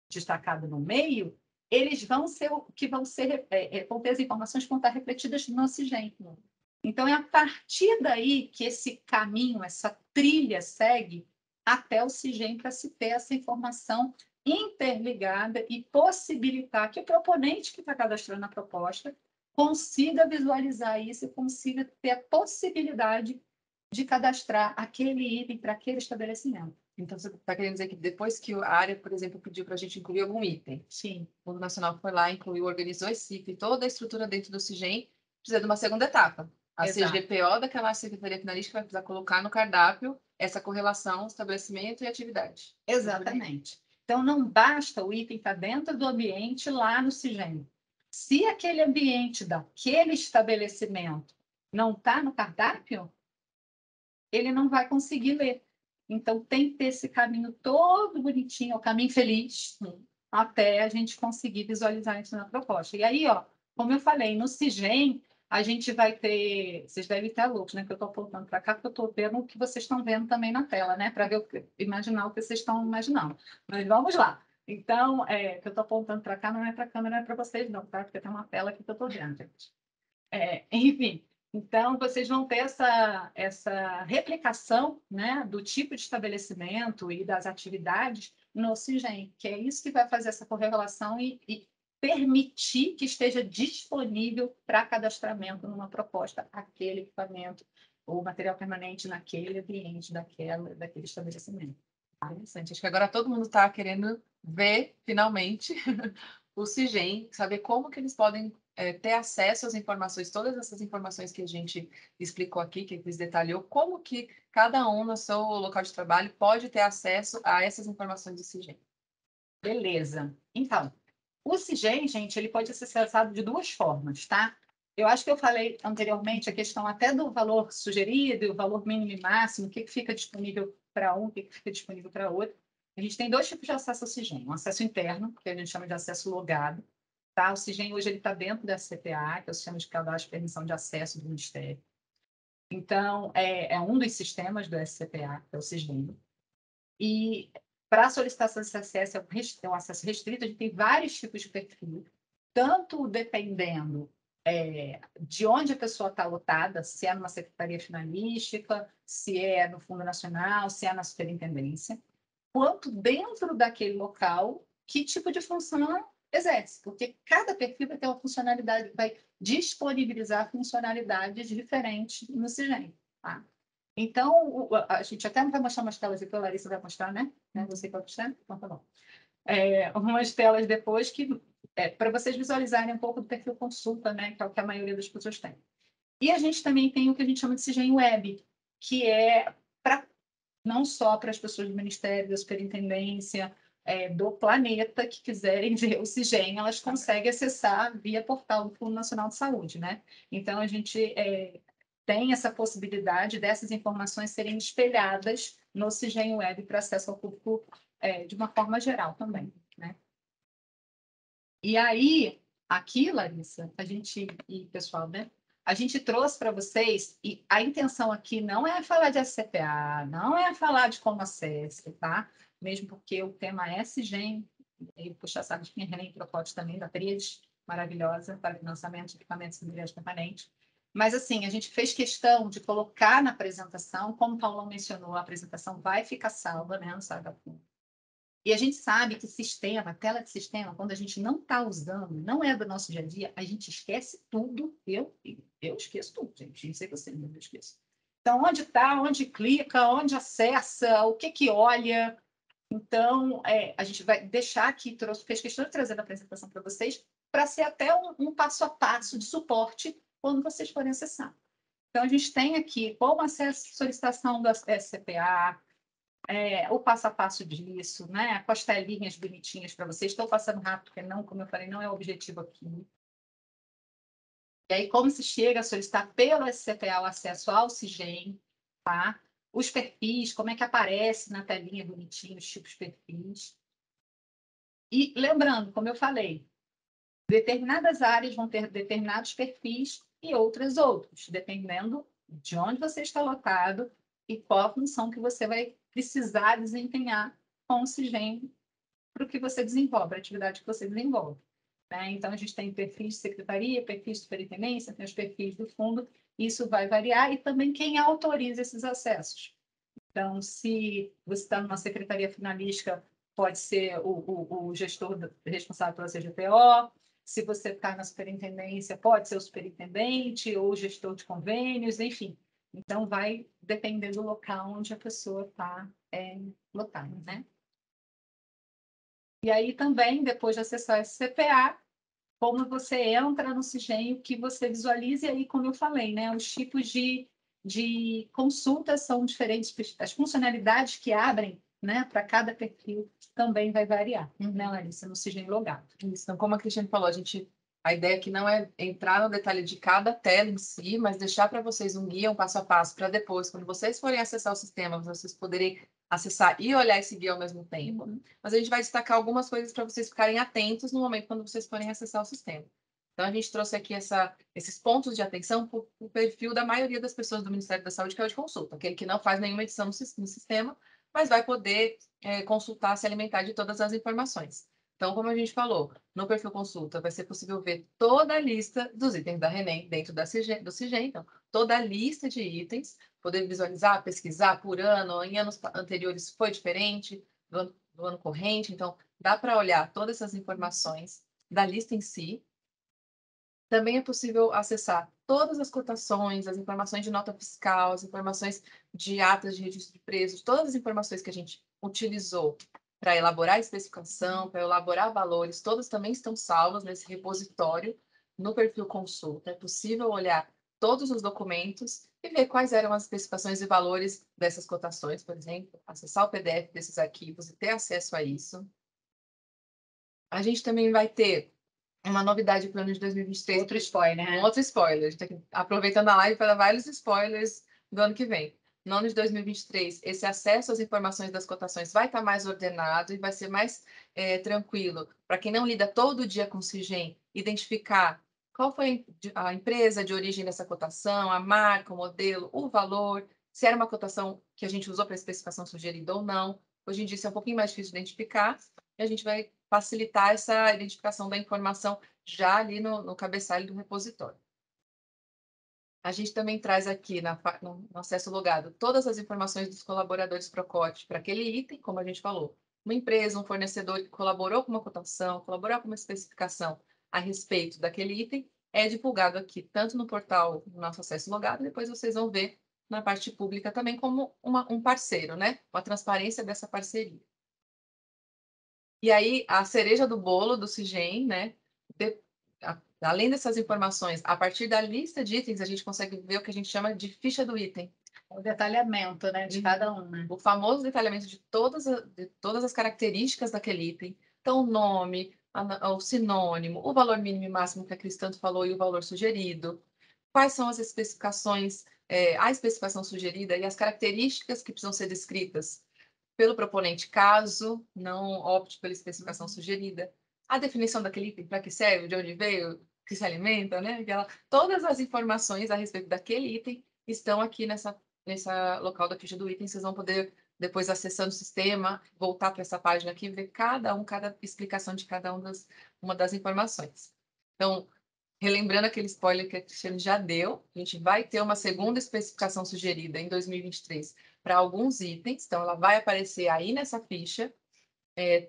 destacado no meio, eles vão ser o que vão ter as informações que vão estar refletidas no CIGEM. Então, é a partir daí que esse caminho, essa trilha segue até o CIGEM para se ter essa informação interligada e possibilitar que o proponente que está cadastrando a proposta consiga visualizar isso e consiga ter a possibilidade de cadastrar aquele item para aquele estabelecimento. Então, você está querendo dizer que depois que a área, por exemplo, pediu para a gente incluir algum item, sim, o Fundo Nacional foi lá, incluiu, organizou esse item, toda a estrutura dentro do CIGEM, precisa de uma segunda etapa. A CGPO daquela Secretaria Finalística vai precisar colocar no cardápio essa correlação, estabelecimento e atividade. Exatamente. Então, não basta o item estar dentro do ambiente lá no CIGEM. Se aquele ambiente daquele estabelecimento não está no cardápio, ele não vai conseguir ler. Então, tem que ter esse caminho todo bonitinho, é o caminho feliz, até a gente conseguir visualizar isso na proposta. E aí, ó, como eu falei, no CIGEM, a gente vai ter. Vocês devem estar loucos, né? Que eu estou apontando para cá, porque eu estou vendo o que vocês estão vendo também na tela, né? Para imaginar o que vocês estão imaginando. Mas vamos lá. Então, que eu estou apontando para cá, não é para a câmera, não é para vocês, não, tá? Porque tem uma tela aqui que eu estou vendo, gente. Enfim, então vocês vão ter essa replicação, né, do tipo de estabelecimento e das atividades no CIGEM, que é isso que vai fazer essa correlação e permitir que esteja disponível para cadastramento numa proposta aquele equipamento ou material permanente naquele ambiente daquele estabelecimento. Interessante. Acho que agora todo mundo está querendo ver, finalmente, o CIGEM, saber como que eles podem ter acesso às informações, todas essas informações que a gente explicou aqui, que a Cris detalhou, como que cada um no seu local de trabalho pode ter acesso a essas informações do CIGEM. Beleza. Então, O CIGEM, gente, ele pode ser acessado de duas formas, tá? Eu acho que eu falei anteriormente a questão até do valor sugerido, o valor mínimo e máximo, o que fica disponível para um, o que fica disponível para outro. A gente tem dois tipos de acesso ao CIGEM. Um acesso interno, que a gente chama de acesso logado. Tá? O CIGEM hoje está dentro da CPA, que é o Sistema de Cadastro e Permissão de Acesso do Ministério. Então, é um dos sistemas do SCPA, que é o CIGEM. E para solicitação desse acesso, é um acesso restrito, a gente tem vários tipos de perfil, tanto dependendo de onde a pessoa está lotada, se é numa secretaria finalística, se é no Fundo Nacional, se é na superintendência, quanto dentro daquele local, que tipo de função exerce, porque cada perfil vai ter uma funcionalidade, vai disponibilizar funcionalidades diferentes no CIGEM, tá? Então, a gente até não vai mostrar umas telas aqui, a Larissa vai mostrar, né? Você vai mostrar? Então, tá bom. Umas telas depois que para vocês visualizarem um pouco do perfil consulta, né? Que é o que a maioria das pessoas tem. E a gente também tem o que a gente chama de CIGEM Web, que é não só para as pessoas do Ministério, da Superintendência, do planeta que quiserem ver o CIGEM, elas conseguem acessar via portal do Fundo Nacional de Saúde, né? Então, a gente tem essa possibilidade dessas informações serem espelhadas no CIGEM Web para acesso ao público de uma forma geral também, né? E aí, aqui, Larissa, e pessoal, né? A gente trouxe para vocês, e a intenção aqui não é falar de SCPA, não é falar de como acesse, tá? Mesmo porque o tema é SIGEM, e puxa saco de quem René Procote também, da Tríades, maravilhosa, para financiamento de equipamentos de habilidade permanente. Mas, assim, a gente fez questão de colocar na apresentação, como o Paulão mencionou, a apresentação vai ficar salva, né, no Saga. E a gente sabe que sistema, tela de sistema, quando a gente não está usando, não é do nosso dia a dia, a gente esquece tudo. Eu esqueço tudo, gente. Não sei você, mas eu esqueço. Então, onde está, onde clica, onde acessa, o que olha. Então, a gente vai deixar aqui, fez questão de trazer na apresentação para vocês, para ser até um passo a passo de suporte quando vocês forem acessar. Então, a gente tem aqui como acesso, solicitação da SCPA, o passo a passo disso, né? Com as telinhas bonitinhas para vocês. Estou passando rápido, porque não, como eu falei, não é o objetivo aqui. E aí, como se chega a solicitar pelo SCPA o acesso ao CIGEM, tá? Os perfis, como é que aparece na telinha bonitinho, os tipos de perfis. E lembrando, como eu falei, determinadas áreas vão ter determinados perfis e outros, dependendo de onde você está lotado e qual a função que você vai precisar desempenhar com o CIGEM para o que você desenvolve, para a atividade que você desenvolve. Né? Então, a gente tem perfis de secretaria, perfis de superintendência, tem os perfis do fundo, isso vai variar, e também quem autoriza esses acessos. Então, se você está numa secretaria finalística, pode ser o gestor responsável pela CGPO, se você está na superintendência, pode ser o superintendente ou o gestor de convênios, enfim. Então, vai depender do local onde a pessoa está lotada, né? E aí também, depois de acessar esse CPA, como você entra no CIGEM, o que você visualiza, e aí, como eu falei, né, os tipos de consultas são diferentes, as funcionalidades que abrem, né, para cada perfil também vai variar, né, Larissa, no CIGEM logado. Isso, então, como a Cristiane falou, a ideia aqui não é entrar no detalhe de cada tela em si, mas deixar para vocês um guia, um passo a passo, para depois, quando vocês forem acessar o sistema, vocês poderem acessar e olhar esse guia ao mesmo tempo. Mas a gente vai destacar algumas coisas para vocês ficarem atentos no momento quando vocês forem acessar o sistema. Então, a gente trouxe aqui esses pontos de atenção para o perfil da maioria das pessoas do Ministério da Saúde, que é o de consulta, aquele que não faz nenhuma edição no sistema, mas vai poder consultar, se alimentar de todas as informações. Então, como a gente falou, no perfil consulta vai ser possível ver toda a lista dos itens da RENEM dentro do CIGEM, então, toda a lista de itens, poder visualizar, pesquisar por ano, em anos anteriores foi diferente, do ano corrente, então, dá para olhar todas essas informações da lista em si. Também é possível acessar todas as cotações, as informações de nota fiscal, as informações de atas de registro de preços, todas as informações que a gente utilizou para elaborar a especificação, para elaborar valores, todas também estão salvas nesse repositório no perfil consulta. É possível olhar todos os documentos e ver quais eram as especificações e valores dessas cotações, por exemplo, acessar o PDF desses arquivos e ter acesso a isso. A gente também vai ter uma novidade para o ano de 2023. Outro spoiler, né? Um outro spoiler. A gente tá aqui aproveitando a live para dar vários spoilers do ano que vem. No ano de 2023, esse acesso às informações das cotações vai estar mais ordenado e vai ser mais tranquilo. Para quem não lida todo dia com o CIGEM, identificar qual foi a empresa de origem dessa cotação, a marca, o modelo, o valor, se era uma cotação que a gente usou para especificação sugerida ou não. Hoje em dia, isso é um pouquinho mais difícil de identificar e a gente vai facilitar essa identificação da informação já ali no cabeçalho do repositório. A gente também traz aqui no acesso logado todas as informações dos colaboradores Procote para aquele item, como a gente falou. Uma empresa, um fornecedor que colaborou com uma cotação, colaborou com uma especificação a respeito daquele item, é divulgado aqui, tanto no portal do nosso acesso logado, depois vocês vão ver na parte pública também como um parceiro, né? Uma transparência dessa parceria. E aí, a cereja do bolo do CIGEM, né? Além dessas informações, a partir da lista de itens, a gente consegue ver o que a gente chama de ficha do item. O detalhamento, né, de cada um, né? O famoso detalhamento de todas as características daquele item. Então, o nome, o sinônimo, o valor mínimo e máximo que a Cris tanto falou e o valor sugerido. Quais são as especificações, a especificação sugerida e as características que precisam ser descritas pelo proponente, caso não opte pela especificação sugerida. A definição daquele item, para que serve, de onde veio, que se alimenta, né? Todas as informações a respeito daquele item estão aqui nessa local da ficha do item. Vocês vão poder, depois acessando o sistema, voltar para essa página aqui e ver cada explicação de cada uma das informações. Então, relembrando aquele spoiler que a Cristiane já deu, a gente vai ter uma segunda especificação sugerida em 2023 para alguns itens, então ela vai aparecer aí nessa ficha,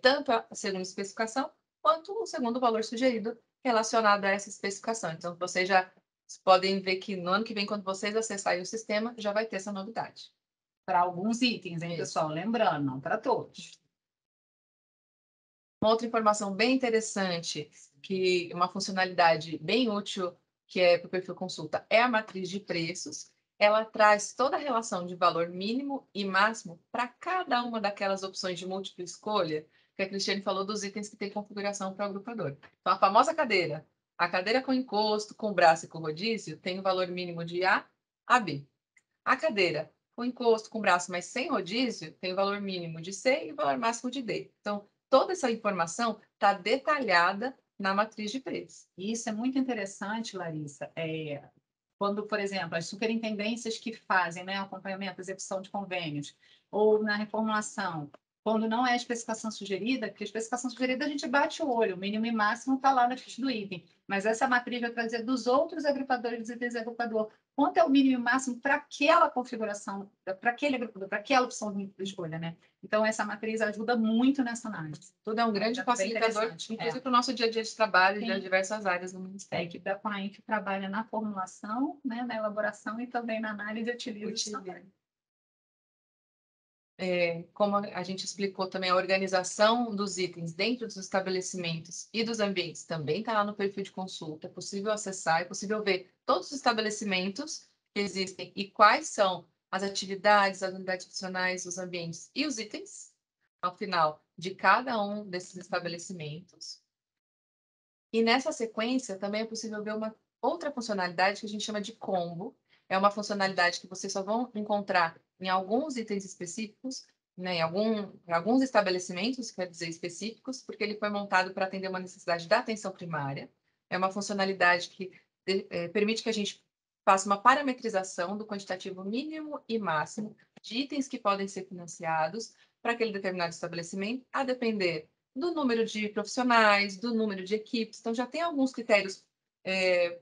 tanto a segunda especificação quanto o segundo valor sugerido relacionado a essa especificação. Então, vocês já podem ver que no ano que vem, quando vocês acessarem o sistema, já vai ter essa novidade. Para alguns itens, hein, pessoal? Lembrando, não para todos. Uma outra informação bem interessante, que uma funcionalidade bem útil, que é para o perfil consulta, é a matriz de preços. Ela traz toda a relação de valor mínimo e máximo para cada uma daquelas opções de múltipla escolha, que a Cristiane falou dos itens que tem configuração para o agrupador. Então, a famosa cadeira. A cadeira com encosto, com braço e com rodízio tem o valor mínimo de A a B. A cadeira com encosto, com braço, mas sem rodízio, tem o valor mínimo de C e o valor máximo de D. Então, toda essa informação está detalhada na matriz de preços. E isso é muito interessante, Larissa. Quando, por exemplo, as superintendências que fazem, né, acompanhamento, execução de convênios, ou na reformulação, quando não é a especificação sugerida, porque a especificação sugerida a gente bate o olho, o mínimo e máximo está lá na ficha do item, mas essa matriz vai trazer dos outros agrupadores dos itens agrupador quanto é o mínimo e máximo para aquela configuração, para aquele agrupador, para aquela opção de escolha, né? Então, essa matriz ajuda muito nessa análise. Tudo é um grande facilitador, inclusive para o nosso dia a dia de trabalho de diversas áreas do Ministério. A equipe da COAIN que trabalha na formulação, né, na elaboração e também na análise utiliza. Como a gente explicou também, a organização dos itens dentro dos estabelecimentos e dos ambientes também está lá no perfil de consulta. É possível acessar, é possível ver todos os estabelecimentos que existem e quais são as atividades, as unidades funcionais, os ambientes e os itens, ao final de cada um desses estabelecimentos. E nessa sequência também é possível ver uma outra funcionalidade que a gente chama de combo. É uma funcionalidade que vocês só vão encontrar em alguns itens específicos, né, em alguns estabelecimentos, quer dizer, específicos, porque ele foi montado para atender uma necessidade da atenção primária. É uma funcionalidade que permite que a gente faça uma parametrização do quantitativo mínimo e máximo de itens que podem ser financiados para aquele determinado estabelecimento, a depender do número de profissionais, do número de equipes. Então, já tem alguns critérios,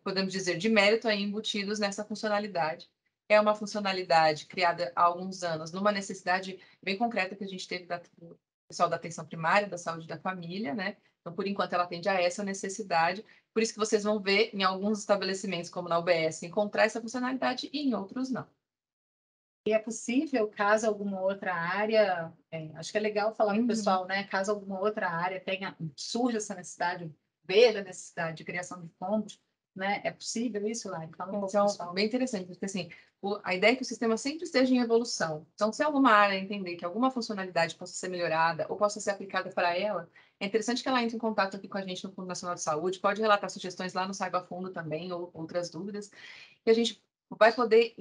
podemos dizer, de mérito aí embutidos nessa funcionalidade. É uma funcionalidade criada há alguns anos, numa necessidade bem concreta que a gente teve do pessoal da atenção primária, da saúde da família, né? Então, por enquanto, ela atende a essa necessidade. Por isso que vocês vão ver em alguns estabelecimentos, como na UBS, encontrar essa funcionalidade e em outros não. E é possível, caso alguma outra área, acho que é legal falar para o pessoal, né? Caso alguma outra área surja essa necessidade, veja a necessidade de criação de combos, né? É possível isso, Lari? Fala um pouco, Então, pessoal. bem interessante, porque assim, a ideia é que o sistema sempre esteja em evolução. Então, se alguma área entender que alguma funcionalidade possa ser melhorada ou possa ser aplicada para ela, é interessante que ela entre em contato aqui com a gente no Fundo Nacional de Saúde, pode relatar sugestões lá no Saiba Fundo também, ou outras dúvidas, e a gente vai poder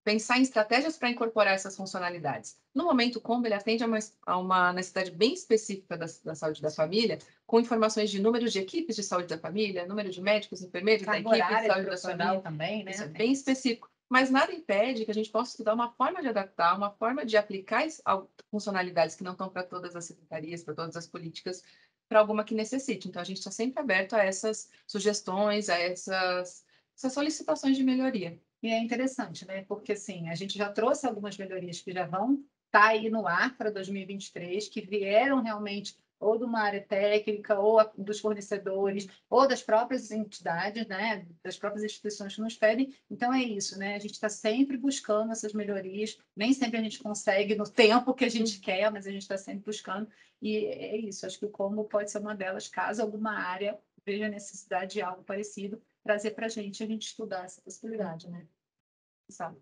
pensar em estratégias para incorporar essas funcionalidades. No momento, o Combo ele atende a uma necessidade bem específica da saúde da família, com informações de números de equipes de saúde da família, número de médicos, enfermeiros, da equipe de saúde da família. Também, né? Isso é bem específico. Mas nada impede que a gente possa estudar uma forma de adaptar, uma forma de aplicar funcionalidades que não estão para todas as secretarias, para todas as políticas, para alguma que necessite. Então, a gente está sempre aberto a essas sugestões, a essas solicitações de melhoria. E é interessante, né? Porque assim, a gente já trouxe algumas melhorias que já vão estar aí no ar para 2023, que vieram realmente ou de uma área técnica, ou dos fornecedores, ou das próprias entidades, né? Das próprias instituições que nos pedem. Então é isso, né? A gente está sempre buscando essas melhorias. Nem sempre a gente consegue no tempo que a gente quer, mas a gente está sempre buscando. E é isso. Acho que o Como pode ser uma delas, caso alguma área veja necessidade de algo parecido, trazer para a gente estudar essa possibilidade, né? Exato.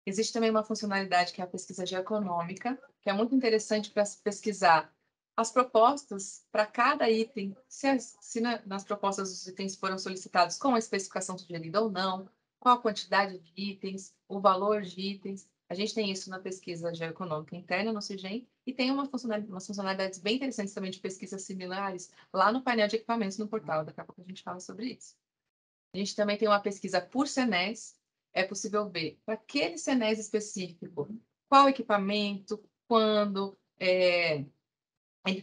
Existe também uma funcionalidade que é a pesquisa geoeconômica, que é muito interessante para pesquisar as propostas para cada item, se nas propostas os itens foram solicitados com a especificação sugerida ou não, qual a quantidade de itens, o valor de itens. A gente tem isso na pesquisa geoeconômica interna no CIGEM e tem umas funcionalidades bem interessantes também de pesquisas similares lá no painel de equipamentos no portal. Daqui a pouco a gente fala sobre isso. A gente também tem uma pesquisa por CNES. É possível ver para aquele CNES específico qual equipamento, quando ele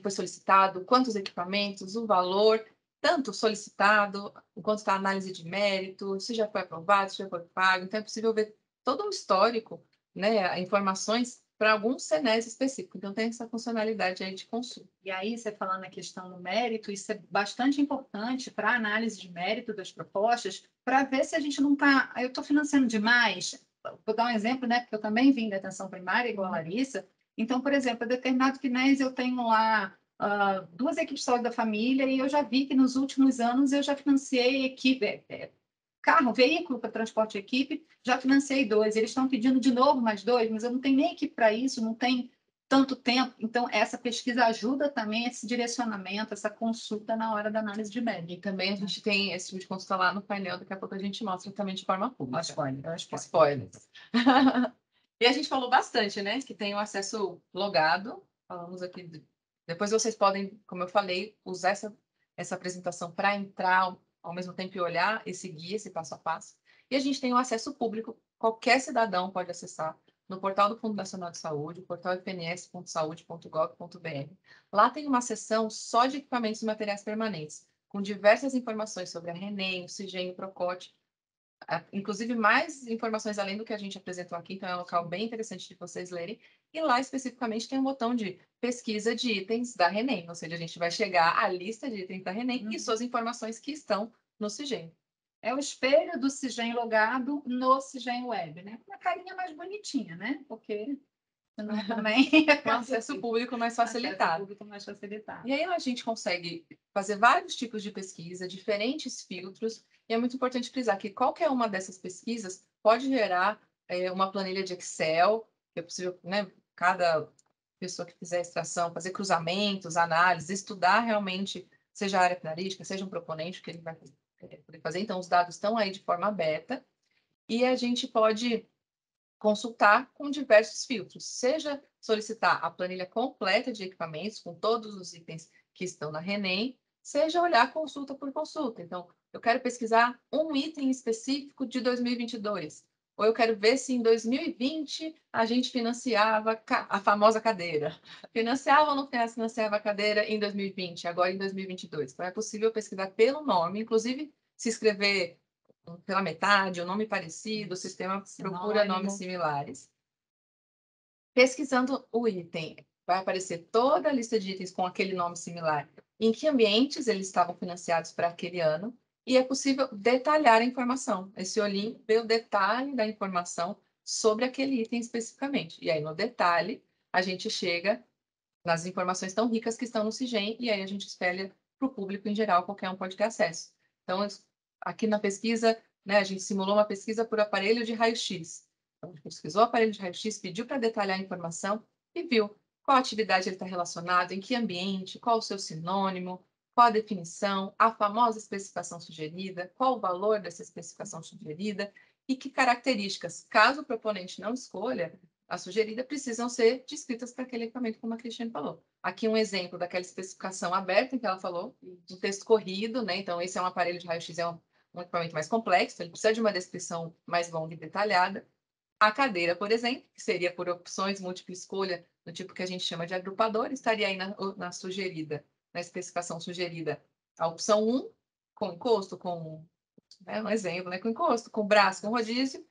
foi solicitado, quantos equipamentos, o valor, tanto solicitado, quanto está a análise de mérito, se já foi aprovado, se já foi pago. Então, é possível ver todo um histórico, né, informações para algum CNES específico. Então, tem essa funcionalidade aí de consulta. E aí, você falando na questão do mérito, isso é bastante importante para a análise de mérito das propostas, para ver se a gente não está... Eu estou financiando demais. Vou dar um exemplo, né? Porque eu também vim da atenção primária, igual a Larissa. Então, por exemplo, a determinado FINES eu tenho lá 2 equipes de saúde da família e eu já vi que nos últimos anos eu já financiei equipe, carro, veículo para transporte de equipe, já financiei 2. Eles estão pedindo de novo mais 2, mas eu não tenho nem equipe para isso, não tem tanto tempo. Então, essa pesquisa ajuda também esse direcionamento, essa consulta na hora da análise de média. E também a gente tem esse tipo de consulta lá no painel, daqui a pouco a gente mostra também de forma pública. Spoilers. E a gente falou bastante, né? Que tem o acesso logado. Falamos aqui. Depois vocês podem, como eu falei, usar essa apresentação para entrar ao mesmo tempo e olhar esse guia, esse passo a passo. E a gente tem o acesso público, qualquer cidadão pode acessar no portal do Fundo Nacional de Saúde, o portal fns.saude.gov.br. Lá tem uma seção só de equipamentos e materiais permanentes, com diversas informações sobre a RENEM, o CIGEM, o PROCOT, inclusive mais informações além do que a gente apresentou aqui, então é um local bem interessante de vocês lerem. E lá especificamente tem um botão de pesquisa de itens da RENEM, ou seja, a gente vai chegar à lista de itens da RENEM e suas informações que estão no CIGEM. É o espelho do CIGEM logado no CIGEM Web, né? Uma carinha mais bonitinha, né? Porque senão também um acesso público mais facilitado. Acesso público mais facilitado. E aí a gente consegue fazer vários tipos de pesquisa, diferentes filtros, e é muito importante frisar que qualquer uma dessas pesquisas pode gerar uma planilha de Excel, que é possível, né, cada pessoa que fizer extração, fazer cruzamentos, análises, estudar realmente, seja a área finalística, seja um proponente que ele vai poder fazer. Então, os dados estão aí de forma aberta, e a gente pode consultar com diversos filtros, seja solicitar a planilha completa de equipamentos, com todos os itens que estão na RENEM, seja olhar consulta por consulta. Então, eu quero pesquisar um item específico de 2022, ou eu quero ver se em 2020 a gente financiava a famosa cadeira. Financiava ou não financiava a cadeira em 2020, agora em 2022. Então, é possível pesquisar pelo nome, inclusive se escrever pela metade, o nome parecido, o sistema procura nomes similares. Pesquisando o item, vai aparecer toda a lista de itens com aquele nome similar, em que ambientes eles estavam financiados para aquele ano, e é possível detalhar a informação. Esse olhinho vê o detalhe da informação sobre aquele item especificamente. E aí, no detalhe, a gente chega nas informações tão ricas que estão no CIGEM, e aí a gente espelha para o público em geral, qualquer um pode ter acesso. Então, aqui na pesquisa, né, a gente simulou uma pesquisa por aparelho de raio-x. Então, a gente pesquisou o aparelho de raio-x, pediu para detalhar a informação e viu qual atividade ele está relacionado, em que ambiente, qual o seu sinônimo, qual a definição, a famosa especificação sugerida, qual o valor dessa especificação sugerida e que características, caso o proponente não escolha a sugerida, precisam ser descritas para aquele equipamento, como a Cristiane falou. Aqui um exemplo daquela especificação aberta em que ela falou, um texto corrido, né? Então, esse é um aparelho de raio-x, é um equipamento mais complexo, ele precisa de uma descrição mais longa e detalhada. A cadeira, por exemplo, que seria por opções múltipla escolha, do tipo que a gente chama de agrupador, estaria aí na sugerida, na especificação sugerida, a opção 1, com encosto, um exemplo, né, com encosto, com braço, com rodízio,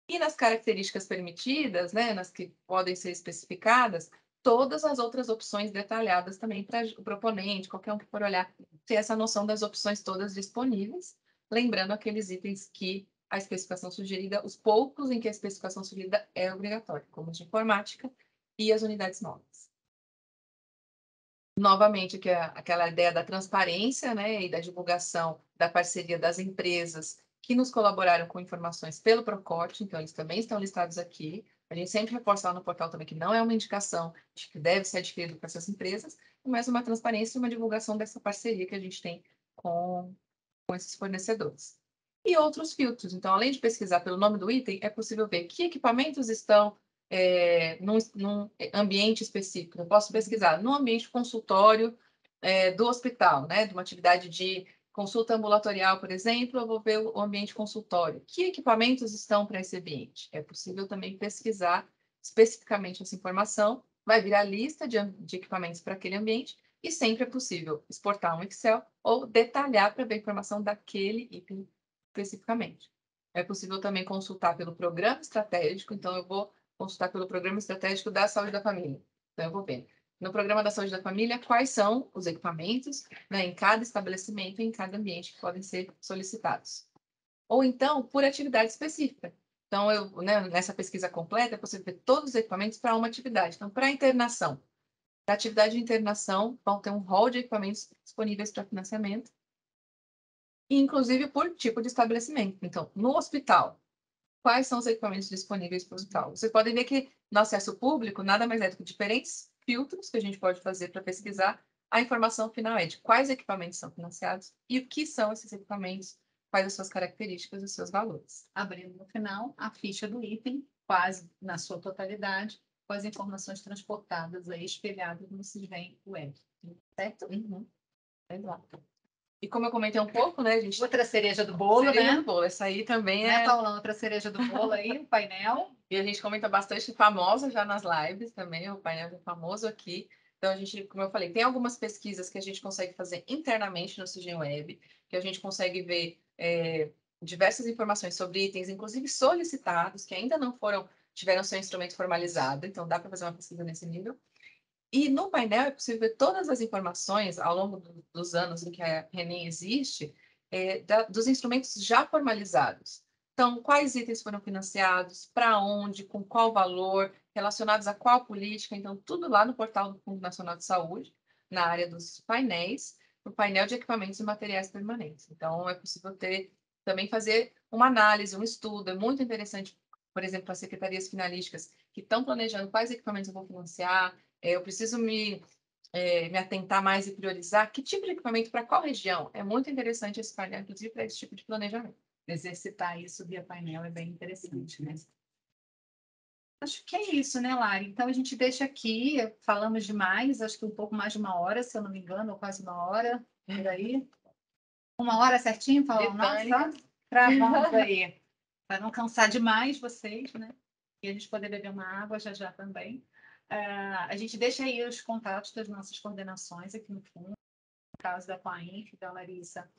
e nas características permitidas, né, nas que podem ser especificadas, todas as outras opções detalhadas também para o proponente, qualquer um que for olhar, ter essa noção das opções todas disponíveis, lembrando aqueles itens que a especificação sugerida, os poucos em que a especificação sugerida é obrigatória, como de informática e as unidades novas. Novamente, que é aquela ideia da transparência, né, e da divulgação da parceria das empresas que nos colaboraram com informações pelo Procorte, então eles também estão listados aqui. A gente sempre reforça lá no portal também que não é uma indicação de que deve ser adquirido por essas empresas, mas uma transparência e uma divulgação dessa parceria que a gente tem com esses fornecedores. E outros filtros. Então, além de pesquisar pelo nome do item, é possível ver que equipamentos estão num ambiente específico. Eu posso pesquisar no ambiente consultório do hospital, né? De uma atividade de consulta ambulatorial, por exemplo, eu vou ver o ambiente consultório. Que equipamentos estão para esse ambiente? É possível também pesquisar especificamente essa informação, vai vir a lista de equipamentos para aquele ambiente e sempre é possível exportar um Excel ou detalhar para ver a informação daquele item especificamente. É possível também consultar pelo programa estratégico, então eu vou consultar pelo programa estratégico da saúde da família. Então eu vou ver no programa da saúde da família quais são os equipamentos, né, em cada estabelecimento, em cada ambiente que podem ser solicitados. Ou então por atividade específica. Então, né, nessa pesquisa completa, é possível ver todos os equipamentos para uma atividade. Então, para a internação, da atividade de internação, vão ter um rol de equipamentos disponíveis para financiamento, e inclusive por tipo de estabelecimento. Então, no hospital, quais são os equipamentos disponíveis para o hospital? Vocês podem ver que no acesso público, nada mais é do que diferentes filtros que a gente pode fazer para pesquisar. A informação final é de quais equipamentos são financiados e o que são esses equipamentos, quais as suas características e os seus valores. Abrindo no final a ficha do item, quase na sua totalidade, com as informações transportadas aí, espelhadas no Sisvem Web. Certo? Uhum. Exato. E como eu comentei um pouco, né, gente... Outra cereja do bolo, cereja né? do bolo. Essa aí também Né, Paula? Outra cereja do bolo aí, o painel. E a gente comenta bastante famosa já nas lives também, o painel é famoso aqui. Então, a gente, como eu falei, tem algumas pesquisas que a gente consegue fazer internamente no Sisgem Web, que a gente consegue ver diversas informações sobre itens, inclusive solicitados, que ainda não tiveram seu instrumento formalizado. Então, dá para fazer uma pesquisa nesse nível. E no painel é possível ver todas as informações ao longo dos anos em que a RENEM existe, dos instrumentos já formalizados. Então, quais itens foram financiados, para onde, com qual valor, relacionados a qual política. Então, tudo lá no portal do Fundo Nacional de Saúde, na área dos painéis, no painel de equipamentos e materiais permanentes. Então, é possível também fazer uma análise, um estudo. É muito interessante, por exemplo, as secretarias finalísticas que estão planejando quais equipamentos eu vou financiar, eu preciso me atentar mais e priorizar que tipo de equipamento para qual região. É muito interessante esse painel, inclusive, para esse tipo de planejamento. Exercitar isso via painel é bem interessante, né? Acho que é isso, né, Lari? Então, a gente deixa aqui, falamos demais, acho que um pouco mais de uma hora, se eu não me engano, ou quase uma hora, por aí. Uma hora certinho, falando, nossa, travando aí, para não cansar demais vocês, né? E a gente poder beber uma água já já também. A gente deixa aí os contatos das nossas coordenações aqui no fundo, no caso da Coainf, da Larissa,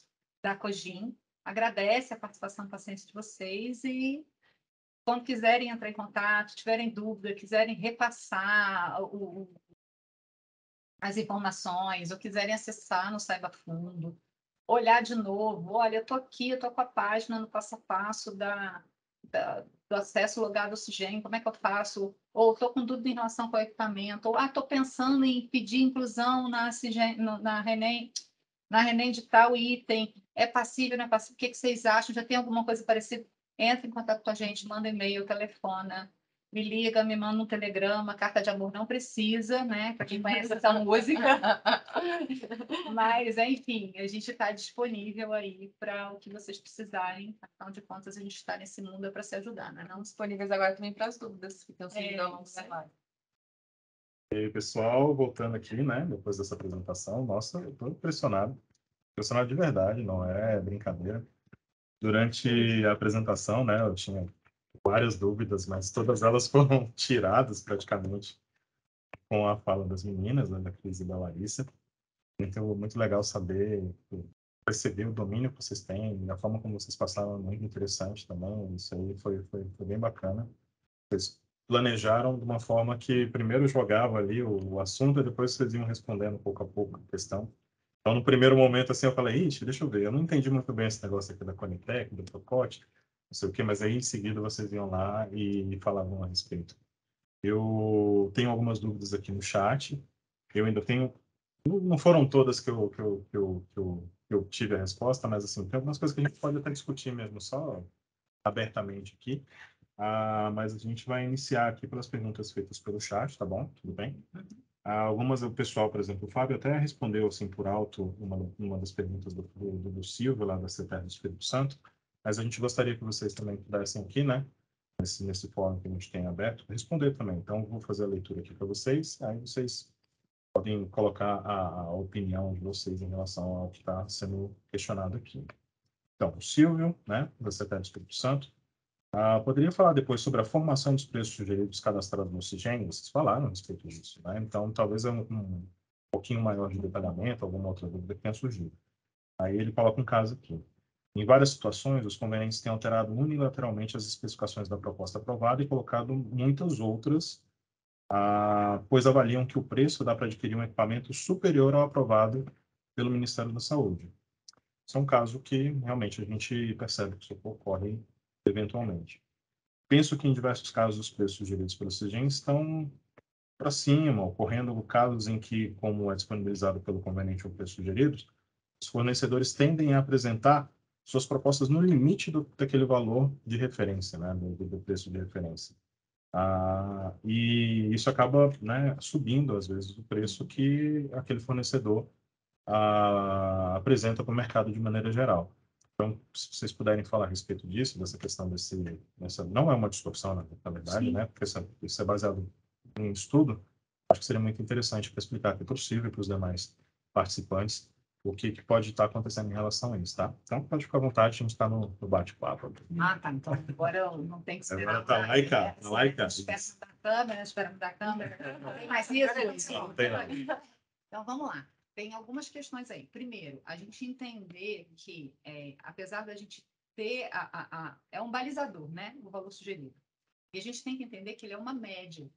da Cogim. Agradece a participação e paciência de vocês e quando quiserem entrar em contato, tiverem dúvida, quiserem repassar as informações ou quiserem acessar no Saiba Fundo, olhar de novo, olha, eu estou aqui, eu estou com a página no passo a passo do acesso logado ao Sisgem, como é que eu faço? Ou estou com dúvida em relação ao equipamento, ou estou pensando em pedir inclusão na Sisgem, na RENEM, na Renem de tal item, é passível, não é passível, o que vocês acham? Já tem alguma coisa parecida? Entra em contato com a gente, manda e-mail, telefona, me liga, me manda um telegrama, carta de amor não precisa, né? Para quem conhece essa música. Mas, enfim, a gente está disponível aí para o que vocês precisarem. Afinal de contas, a gente está nesse mundo para se ajudar, né? Não Disponíveis agora também para as dúvidas que estão seguindo ao longo da live. E aí, pessoal, voltando aqui, né, depois dessa apresentação, nossa, eu estou impressionado de verdade, não é brincadeira. Durante a apresentação, né, eu tinha várias dúvidas, mas todas elas foram tiradas praticamente com a fala das meninas, né, da Cris e da Larissa. Então, muito legal saber, perceber o domínio que vocês têm, a forma como vocês passaram é muito interessante também. Isso aí foi bem bacana. Vocês planejaram de uma forma que primeiro jogava ali o assunto e depois vocês iam respondendo pouco a pouco a questão. Então, no primeiro momento, assim, eu falei, ixi, deixa eu ver, eu não entendi muito bem esse negócio aqui da Conitec, do pacote, não sei o quê, mas aí em seguida vocês iam lá e falavam a respeito. Eu tenho algumas dúvidas aqui no chat, eu ainda tenho, não foram todas que eu tive a resposta, mas assim, tem algumas coisas que a gente pode até discutir mesmo, só abertamente aqui. Mas a gente vai iniciar aqui pelas perguntas feitas pelo chat, tá bom? Tudo bem? Algumas o pessoal, por exemplo, o Fábio até respondeu assim por alto uma das perguntas do Silvio, lá da CETER do Espírito Santo, mas a gente gostaria que vocês também pudessem aqui, né, nesse fórum que a gente tem aberto, responder também. Então, eu vou fazer a leitura aqui para vocês, aí vocês podem colocar a opinião de vocês em relação ao que está sendo questionado aqui. Então, o Silvio, né, da CETER do Espírito Santo, poderia falar depois sobre a formação dos preços sugeridos cadastrados no CIGEM? Vocês falaram a respeito disso, né? Então, talvez um pouquinho maior de detalhamento, alguma outra dúvida que tenha surgido. Aí ele coloca um caso aqui. Em várias situações, os convenientes têm alterado unilateralmente as especificações da proposta aprovada e colocado muitas outras, pois avaliam que o preço dá para adquirir um equipamento superior ao aprovado pelo Ministério da Saúde. Isso é um caso que realmente a gente percebe que isso ocorre eventualmente. Penso que em diversos casos os preços sugeridos pelo CIGEM estão para cima, ocorrendo casos em que, como é disponibilizado pelo conveniente o preço sugerido, os fornecedores tendem a apresentar suas propostas no limite daquele valor de referência, né, do preço de referência. E isso acaba, né, subindo, às vezes, o preço que aquele fornecedor apresenta para o mercado de maneira geral. Então, se vocês puderem falar a respeito disso, dessa questão não é uma distorção, na verdade, né? Porque isso é baseado em estudo, acho que seria muito interessante para explicar que é possível para os demais participantes o que pode estar acontecendo em relação a isso, tá? Então, pode ficar à vontade, a gente está no bate-papo. Tá. Então agora eu não tenho que esperar. Agora tá lá e cá, tá lá e cá. Espera mudar a câmera. Tem mais isso? Não, tem não. Então, vamos lá. Tem algumas questões aí. Primeiro, a gente entender que, apesar da gente ter é um balizador, né? O valor sugerido. E a gente tem que entender que ele é uma média.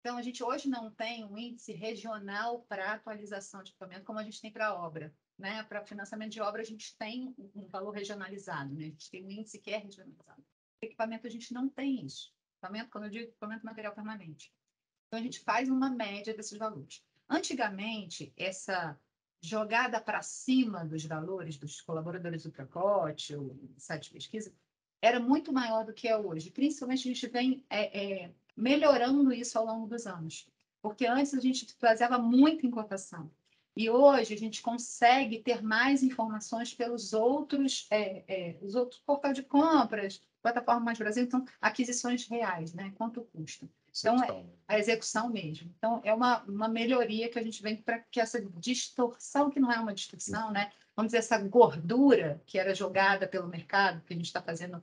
Então, a gente hoje não tem um índice regional para atualização de equipamento como a gente tem para a obra. Né? Para financiamento de obra, a gente tem um valor regionalizado, né? A gente tem um índice que é regionalizado. O equipamento, a gente não tem isso. Equipamento, quando eu digo equipamento, material permanente. Então, a gente faz uma média desses valores. Antigamente, essa jogada para cima dos valores dos colaboradores do pacote, ou site de pesquisa, era muito maior do que é hoje. Principalmente, a gente vem melhorando isso ao longo dos anos. Porque antes a gente baseava muito em cotação. E hoje a gente consegue ter mais informações pelos outros portais de compras, plataforma Mais Brasil, então, aquisições reais, né? Quanto custa. Então, a execução mesmo. Então, é uma melhoria que a gente vem para que essa distorção, que não é uma distorção, né? Vamos dizer, essa gordura que era jogada pelo mercado, que a gente está fazendo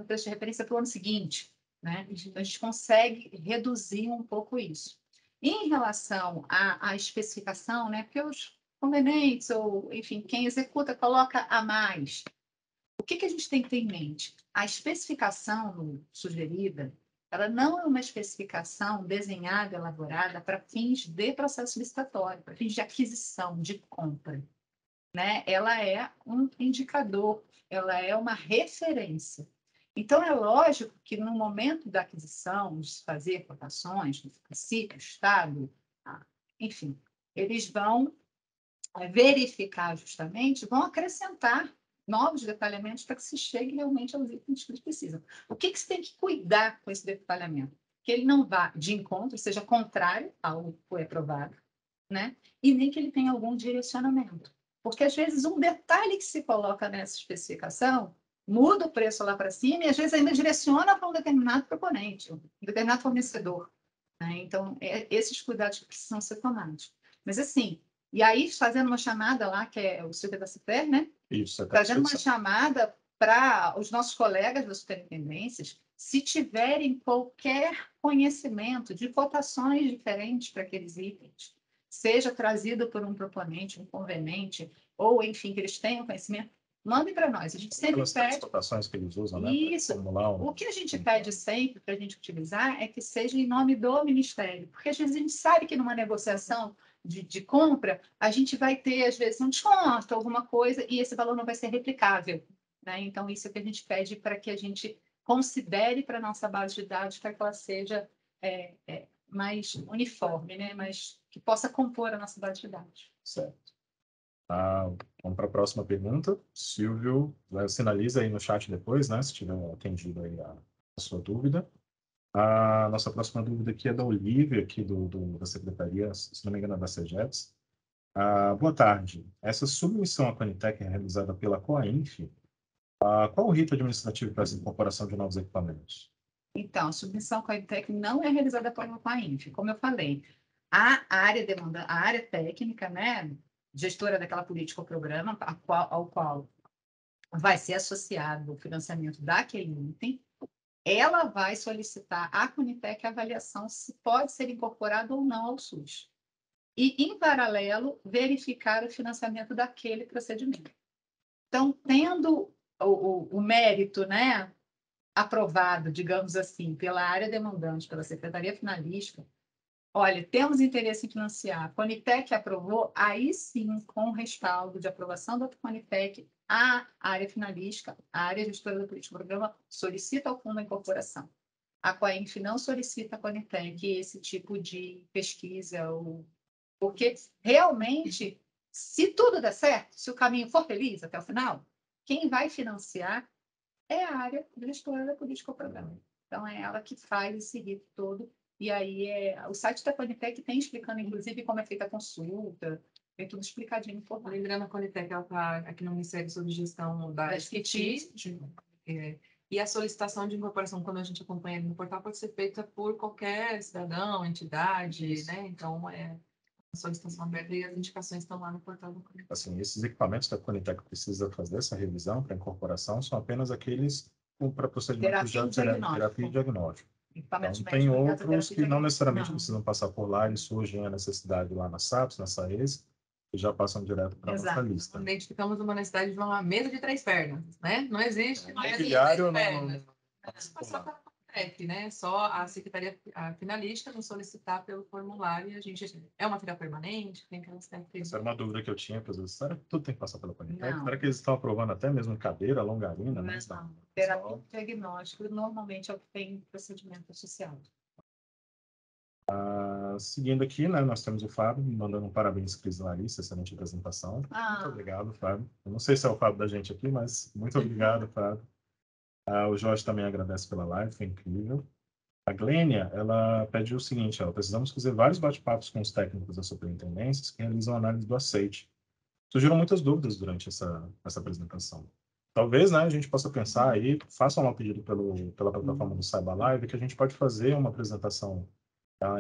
preço de referência para o ano seguinte, né? Então, a gente consegue reduzir um pouco isso. Em relação à especificação, né? Porque os convenientes, ou, enfim, quem executa, coloca a mais. O que a gente tem que ter em mente? A especificação sugerida, ela não é uma especificação desenhada, elaborada para fins de processo licitatório, para fins de aquisição, de compra. Né? Ela é um indicador, ela é uma referência. Então, é lógico que no momento da aquisição, de fazer cotações, no município, Estado, enfim, eles vão verificar justamente, vão acrescentar novos detalhamentos para que se chegue realmente aos itens que eles precisam. O que você tem que cuidar com esse detalhamento? Que ele não vá de encontro, seja contrário ao que foi aprovado, né? E nem que ele tenha algum direcionamento. Porque, às vezes, um detalhe que se coloca nessa especificação muda o preço lá para cima e, às vezes, ainda direciona para um determinado proponente, um determinado fornecedor. Né? Então, esses cuidados que precisam ser tomados. Mas, assim, e aí, fazendo uma chamada lá, que é o Silvio da CIPER, né? Isso, Fazendo uma chamada para os nossos colegas das superintendências, se tiverem qualquer conhecimento de cotações diferentes para aqueles itens, seja trazido por um proponente, um convenente, ou, enfim, que eles tenham conhecimento, mandem para nós. A gente sempre pede... cotações que eles usam, né? Isso. O que a gente pede sempre para a gente utilizar é que seja em nome do Ministério, porque às vezes a gente sabe que numa negociação de compra, a gente vai ter, às vezes, um desconto, alguma coisa, e esse valor não vai ser replicável. Né? Então, isso é o que a gente pede para que a gente considere para a nossa base de dados, para que ela seja mais uniforme, né? Mas que possa compor a nossa base de dados. Certo. Vamos para a próxima pergunta. Silvio, sinaliza aí no chat depois, né, se tiver atendido aí a sua dúvida. A nossa próxima dúvida aqui é da Olivia, aqui da Secretaria, se não me engano, é da CEGEPS. Boa tarde. Essa submissão à Conitec é realizada pela Coainf. Qual o rito administrativo para essa incorporação de novos equipamentos? Então, a submissão com a Coaintec não é realizada pela Coainf. Como eu falei, a área técnica, né, gestora daquela política ou programa, ao qual vai ser associado o financiamento daquele item, ela vai solicitar à Conitec a avaliação se pode ser incorporado ou não ao SUS. E, em paralelo, verificar o financiamento daquele procedimento. Então, tendo o mérito, né, aprovado, digamos assim, pela área demandante, pela Secretaria Finalística, olha, temos interesse em financiar, a Conitec aprovou, aí sim, com respaldo de aprovação da Conitec, a área finalística, a área gestora do político programa, solicita ao fundo a incorporação. A Coainf não solicita a Conitec esse tipo de pesquisa, porque realmente, se tudo der certo, se o caminho for feliz até o final, quem vai financiar é a área gestora da política programa. Então, é ela que faz esse rito todo. E aí, o site da Conitec tem explicando, inclusive, como é feita a consulta, tem tudo explicadinho por lá. Lembrando, a Conitec está aqui no Ministério sob gestão da SQT, e a solicitação de incorporação, quando a gente acompanha no portal, pode ser feita por qualquer cidadão, entidade, né? Então, a solicitação aberta e as indicações estão lá no portal do Conitec. Assim, esses equipamentos que a Conitec precisa fazer essa revisão para incorporação são apenas aqueles para procedimentos de terapia e diagnóstico. Então, tem outros que não necessariamente precisam passar por lá, e surgem a necessidade lá na SAPS, na SAES, e já passam direto para a nossa lista. Identificamos uma necessidade de uma mesa de 3 pernas, né? Não existe uma mesa de 3 pernas. Passar para a Conitec, né? Só a Secretaria Finalística nos solicitar pelo formulário, e a gente é um material permanente, tem que ter. Essa era uma dúvida que eu tinha, para os será que tudo tem que passar pela Conitec? Será que eles estão aprovando até mesmo cadeira, longarina? Não. Terapia e diagnóstico normalmente é o que tem procedimento associado. Seguindo aqui, né, nós temos o Fábio mandando um parabéns, Cris Larissa, excelente apresentação. Muito obrigado, Fábio. Eu não sei se é o Fábio da gente aqui, mas muito obrigado, Fábio. O Jorge também agradece pela live, foi incrível. A Glênia, ela pediu o seguinte, precisamos fazer vários bate-papos com os técnicos das superintendências que realizam análise do aceite. Surgiram muitas dúvidas durante essa apresentação. Talvez, né, a gente possa pensar aí, façam um pedido pela plataforma do Saiba Live, que a gente pode fazer uma apresentação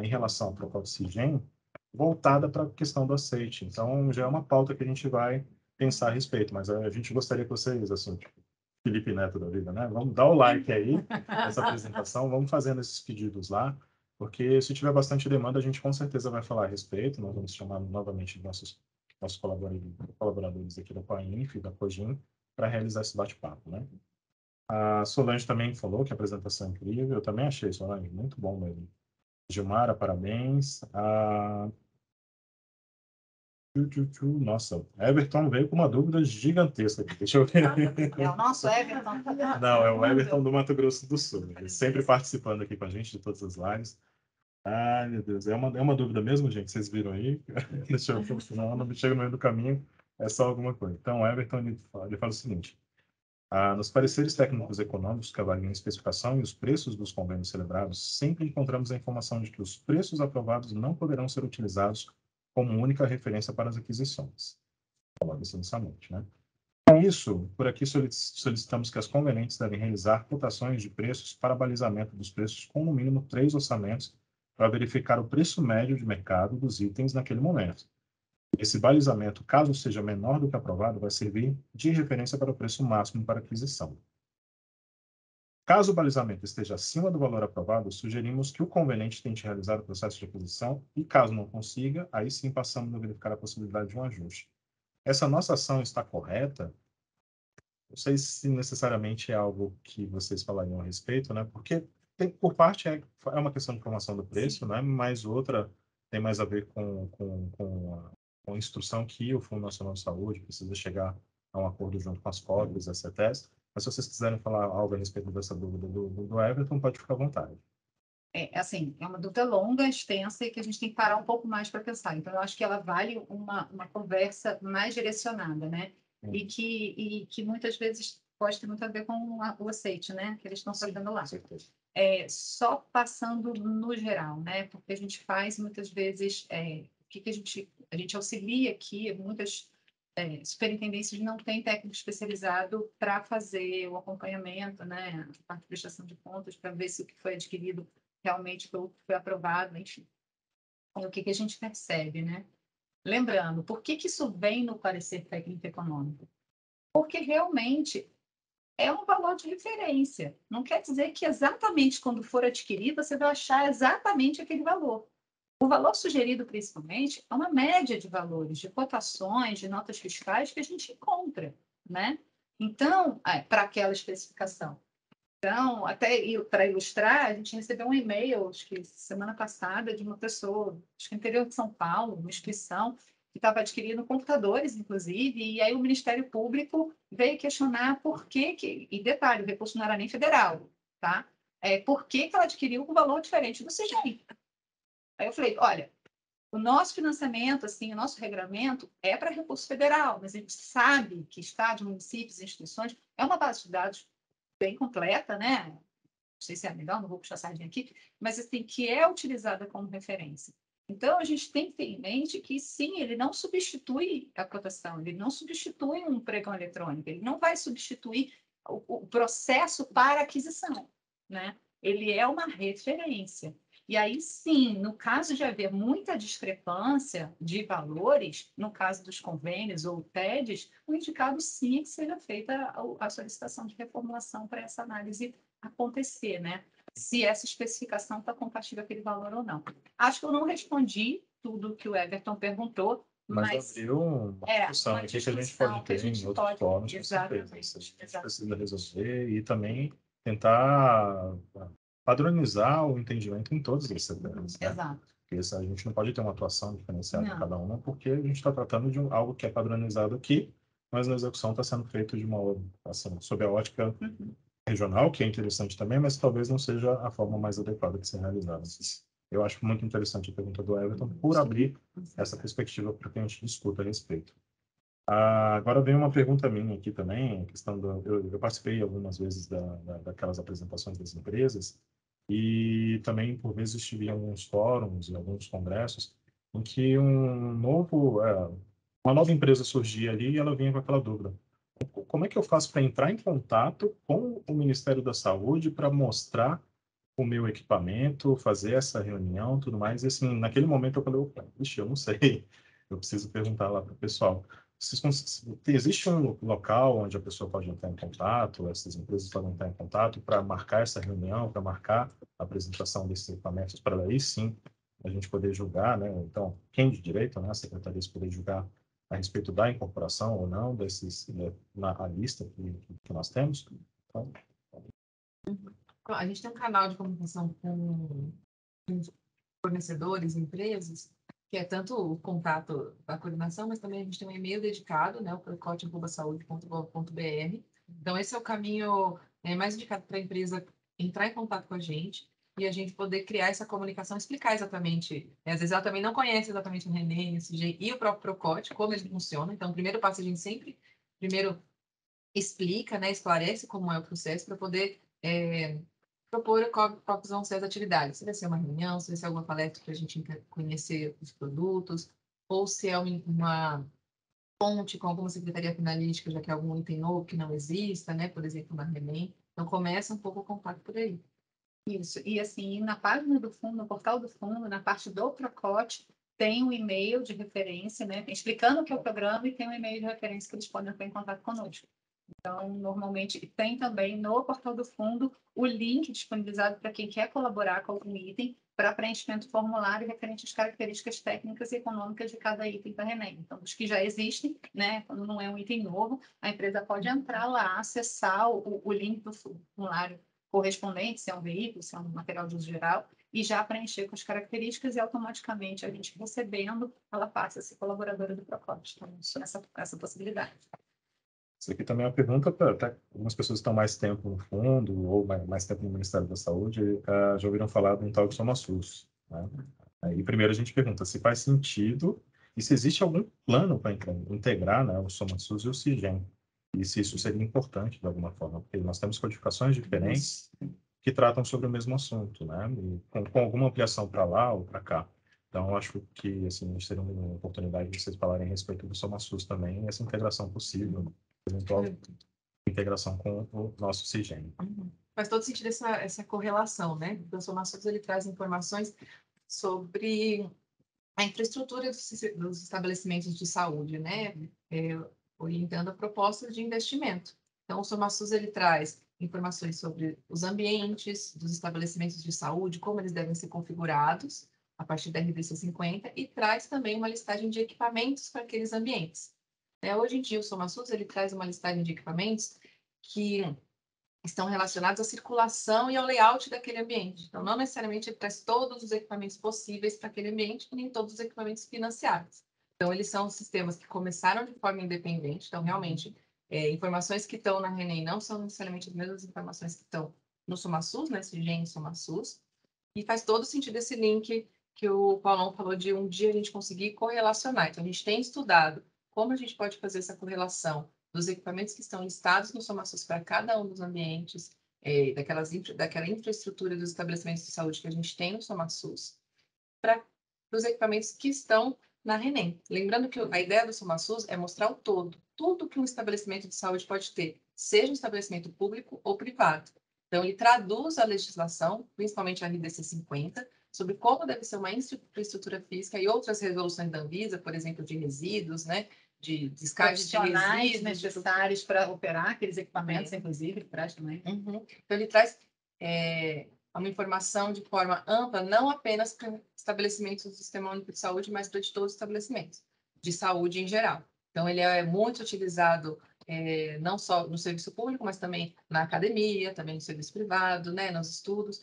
em relação ao protocolo CIGEM, voltada para a questão do aceite. Então, já é uma pauta que a gente vai pensar a respeito, mas a gente gostaria que vocês, assim, tipo, Felipe Neto da vida, né? Vamos dar o like aí nessa apresentação, vamos fazendo esses pedidos lá, porque se tiver bastante demanda, a gente com certeza vai falar a respeito, nós vamos chamar novamente nossos colaboradores aqui da Coainf, da Cogim, para realizar esse bate-papo, né? A Solange também falou que a apresentação é incrível, eu também achei, Solange, muito bom mesmo. Gilmara, parabéns. Nossa, Everton veio com uma dúvida gigantesca aqui. Deixa eu ver. É o nosso Everton. Não, é o Everton do Mato Grosso do Sul. Ele sempre participando aqui com a gente de todas as lives. Ai, meu Deus. É uma dúvida mesmo, gente? Vocês viram aí? Deixa eu... Senão não me chega no meio do caminho, é só alguma coisa. Então, o Everton, ele fala o seguinte. Nos pareceres técnicos econômicos que avaliam a especificação e os preços dos convênios celebrados, sempre encontramos a informação de que os preços aprovados não poderão ser utilizados como única referência para as aquisições. Falando isso inicialmente, né? Com isso, por aqui solicitamos que as convenientes devem realizar cotações de preços para balizamento dos preços com no mínimo 3 orçamentos para verificar o preço médio de mercado dos itens naquele momento. Esse balizamento, caso seja menor do que aprovado, vai servir de referência para o preço máximo para aquisição. Caso o balizamento esteja acima do valor aprovado, sugerimos que o conveniente tente realizar o processo de aquisição e, caso não consiga, aí sim passamos a verificar a possibilidade de um ajuste. Essa nossa ação está correta? Não sei se necessariamente é algo que vocês falariam a respeito, né? Porque por parte é uma questão de formação do preço, né? Mas outra tem mais a ver com a instrução que o Fundo Nacional de Saúde precisa chegar a um acordo junto com as COBs, as CETES. Mas se vocês quiserem falar algo a respeito dessa dúvida do Everton, pode ficar à vontade. Assim, é uma dúvida longa, extensa e que a gente tem que parar um pouco mais para pensar. Então, eu acho que ela vale uma conversa mais direcionada, né? E que muitas vezes pode ter muito a ver com o aceite, né? Que eles estão fazendo lá. Só passando no geral, né? Porque a gente faz muitas vezes, o que a gente auxilia aqui, muitas superintendências não têm técnico especializado para fazer o acompanhamento, né? A parte de prestação de contas, para ver se o que foi adquirido realmente foi aprovado, enfim. É o que a gente percebe, né? Lembrando, por que isso vem no parecer técnico econômico? Porque realmente é um valor de referência. Não quer dizer que exatamente quando for adquirido você vai achar exatamente aquele valor. O valor sugerido, principalmente, é uma média de valores, de cotações, de notas fiscais que a gente encontra, né? Então, para aquela especificação. Então, até para ilustrar, a gente recebeu um e-mail, acho que semana passada, de uma pessoa, acho que no interior de São Paulo, uma instituição, que estava adquirindo computadores, inclusive, e aí o Ministério Público veio questionar por que e detalhe, o recurso não era nem federal, tá? Por que ela adquiriu um valor diferente do CIGEM? Aí eu falei, olha, o nosso financiamento, assim, o nosso regramento é para recurso federal, mas a gente sabe que estados, municípios, instituições, é uma base de dados bem completa, né? Não sei se é a melhor, não vou puxar a sardinha aqui, mas assim, que é utilizada como referência. Então, a gente tem que ter em mente que, sim, ele não substitui a cotação, ele não substitui um pregão eletrônico, ele não vai substituir o processo para aquisição, né? Ele é uma referência. E aí, sim, no caso de haver muita discrepância de valores, no caso dos convênios ou TEDs, o indicado sim é que seja feita a solicitação de reformulação para essa análise acontecer, né? Se essa especificação está compatível com aquele valor ou não. Acho que eu não respondi tudo que o Everton perguntou, mas abriu uma discussão uma aqui que a gente pode ter em outros fóruns, com certeza. Isso a gente precisa resolver e também tentar padronizar o entendimento em todos esses setores, né? Exato. Porque a gente não pode ter uma atuação diferenciada em Não. cada uma, porque a gente está tratando de algo que é padronizado aqui, mas na execução está sendo feito de assim, sob a ótica regional, que é interessante também, mas talvez não seja a forma mais adequada de ser realizada. Eu acho muito interessante a pergunta do Everton por abrir essa perspectiva para que a gente discuta a respeito. Agora vem uma pergunta minha aqui também, a questão eu participei algumas vezes daquelas apresentações das empresas e também, por vezes, estive em alguns fóruns e alguns congressos em que uma nova empresa surgia ali e ela vinha com aquela dúvida. Como é que eu faço para entrar em contato com o Ministério da Saúde para mostrar o meu equipamento, fazer essa reunião, tudo mais? E assim, naquele momento eu falei, opa, ixi, eu não sei, eu preciso perguntar lá para o pessoal. Existe um local onde a pessoa pode entrar em contato, essas empresas podem entrar em contato para marcar essa reunião, para marcar a apresentação desses equipamentos, para daí sim a gente poder julgar, né? Então, quem de direito, né? A secretaria poder julgar a respeito da incorporação ou não desses, né, na lista que nós temos. Então, A gente tem um canal de comunicação com fornecedores, empresas, que é tanto o contato da coordenação, mas também a gente tem um e-mail dedicado, né, o precote@saude.gov.br. Então, esse é o caminho mais indicado para a empresa entrar em contato com a gente. e a gente poder criar essa comunicação, explicar exatamente. Às vezes ela também não conhece exatamente o RENEM, o CIGEM e o próprio Procote, como ele funciona. Então, o primeiro passo a gente sempre, primeiro, explica, né, esclarece como é o processo para poder propor quais vão ser as atividades. Se vai ser uma reunião, se vai ser alguma palestra para a gente conhecer os produtos, ou se é uma ponte com alguma secretaria finalística, já que é algum item novo que não exista, né, por exemplo, na RENEM. Então, começa um pouco o contato por aí. Isso. E assim, na página do fundo, no portal do fundo, na parte do Procote, tem um e-mail de referência, né, explicando o que é o programa e tem um e-mail de referência que eles podem entrar em contato conosco. Então, normalmente, tem também no portal do fundo o link disponibilizado para quem quer colaborar com algum item para preenchimento do formulário referente às características técnicas e econômicas de cada item da RENEM. Então, os que já existem, né, quando não é um item novo, a empresa pode entrar lá, acessar o link do formulário correspondente, se é um veículo, se é um material de uso geral, e já preencher com as características e automaticamente a gente recebendo, ela passa a ser colaboradora do Procote. Então, essa possibilidade. Isso aqui também é uma pergunta para até algumas pessoas que estão mais tempo no fundo ou mais tempo no Ministério da Saúde, já ouviram falar de um tal de SomaSUS, né? Aí primeiro a gente pergunta se faz sentido e se existe algum plano para integrar, né, o SomaSUS e o CIGEM, e se isso seria importante de alguma forma, porque nós temos codificações diferentes que tratam sobre o mesmo assunto, né, e com alguma ampliação para lá ou para cá. Então, acho que assim, seria uma oportunidade de vocês falarem a respeito do SomaSUS também, essa integração possível, eventual integração com o nosso CIGEM. Faz todo sentido essa correlação, né? O SomaSUS, ele traz informações sobre a infraestrutura dos estabelecimentos de saúde, né? Orientando a proposta de investimento. Então, o SomaSUS, ele traz informações sobre os ambientes dos estabelecimentos de saúde, como eles devem ser configurados, a partir da RDC 50, e traz também uma listagem de equipamentos para aqueles ambientes. Hoje em dia, o SomaSUS, ele traz uma listagem de equipamentos que estão relacionados à circulação e ao layout daquele ambiente. Então, não necessariamente ele traz todos os equipamentos possíveis para aquele ambiente, nem todos os equipamentos financiados. Então, eles são sistemas que começaram de forma independente. Então, realmente, informações que estão na RENEM não são necessariamente as mesmas informações que estão no SomaSUS, né, CIGEM e SomaSUS. E faz todo sentido esse link que o Paulão falou de um dia a gente conseguir correlacionar. Então, a gente tem estudado como a gente pode fazer essa correlação dos equipamentos que estão listados no SomaSUS para cada um dos ambientes, daquela infraestrutura dos estabelecimentos de saúde que a gente tem no SomaSUS, para os equipamentos que estão na RENEM. Lembrando que a ideia do SomaSUS é mostrar o todo, tudo que um estabelecimento de saúde pode ter, seja um estabelecimento público ou privado. Então, ele traduz a legislação, principalmente a RDC 50, sobre como deve ser uma infraestrutura física e outras resoluções da Anvisa, por exemplo, de resíduos, né? De descarte de resíduos necessários para operar aqueles equipamentos, inclusive, ele traz também. Então, ele traz uma informação de forma ampla, não apenas para estabelecimentos do Sistema Único de Saúde, mas para de todos os estabelecimentos de saúde em geral. Então, ele é muito utilizado não só no serviço público, mas também na academia, também no serviço privado, né, nos estudos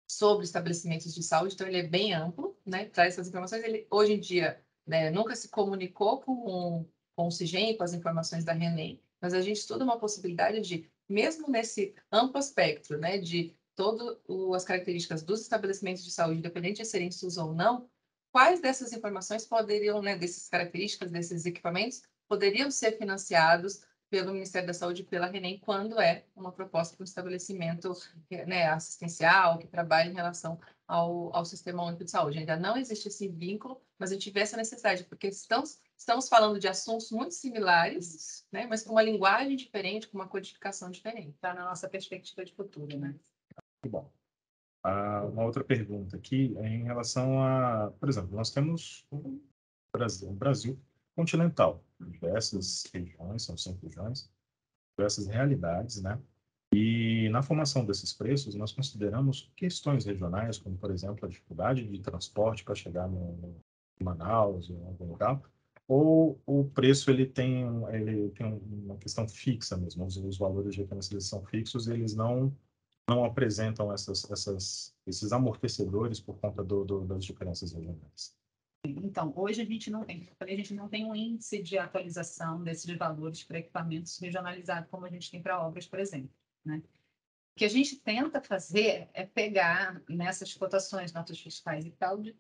sobre estabelecimentos de saúde. Então, ele é bem amplo, né, traz essas informações. Ele, hoje em dia, né, nunca se comunicou com o CIGEM, com as informações da RENEM, mas a gente estuda uma possibilidade de, mesmo nesse amplo espectro, né, de todas as características dos estabelecimentos de saúde, independente de serem SUS ou não, quais dessas informações poderiam, né, dessas características, desses equipamentos, poderiam ser financiados pelo Ministério da Saúde e pela RENEM quando é uma proposta para um estabelecimento, né, assistencial, que trabalha em relação ao Sistema Único de Saúde. Ainda não existe esse vínculo, mas a gente vê essa necessidade, porque estamos falando de assuntos muito similares, né, mas com uma linguagem diferente, com uma codificação diferente. Está na nossa perspectiva de futuro, né? Muito bom. Uma outra pergunta aqui é em relação a, por exemplo, nós temos um Brasil continental, diversas regiões, são 5 regiões, diversas realidades, né? E na formação desses preços, nós consideramos questões regionais, como, por exemplo, a dificuldade de transporte para chegar no Manaus ou em algum lugar, ou o preço ele tem uma questão fixa mesmo, os valores de referência eles são fixos e eles não apresentam esses amortecedores por conta das diferenças regionais. Então, hoje a gente não tem um índice de atualização desses valores para equipamentos regionalizados, como a gente tem para obras, por exemplo, né? que a gente tenta fazer é pegar nessas cotações, notas fiscais e tal, de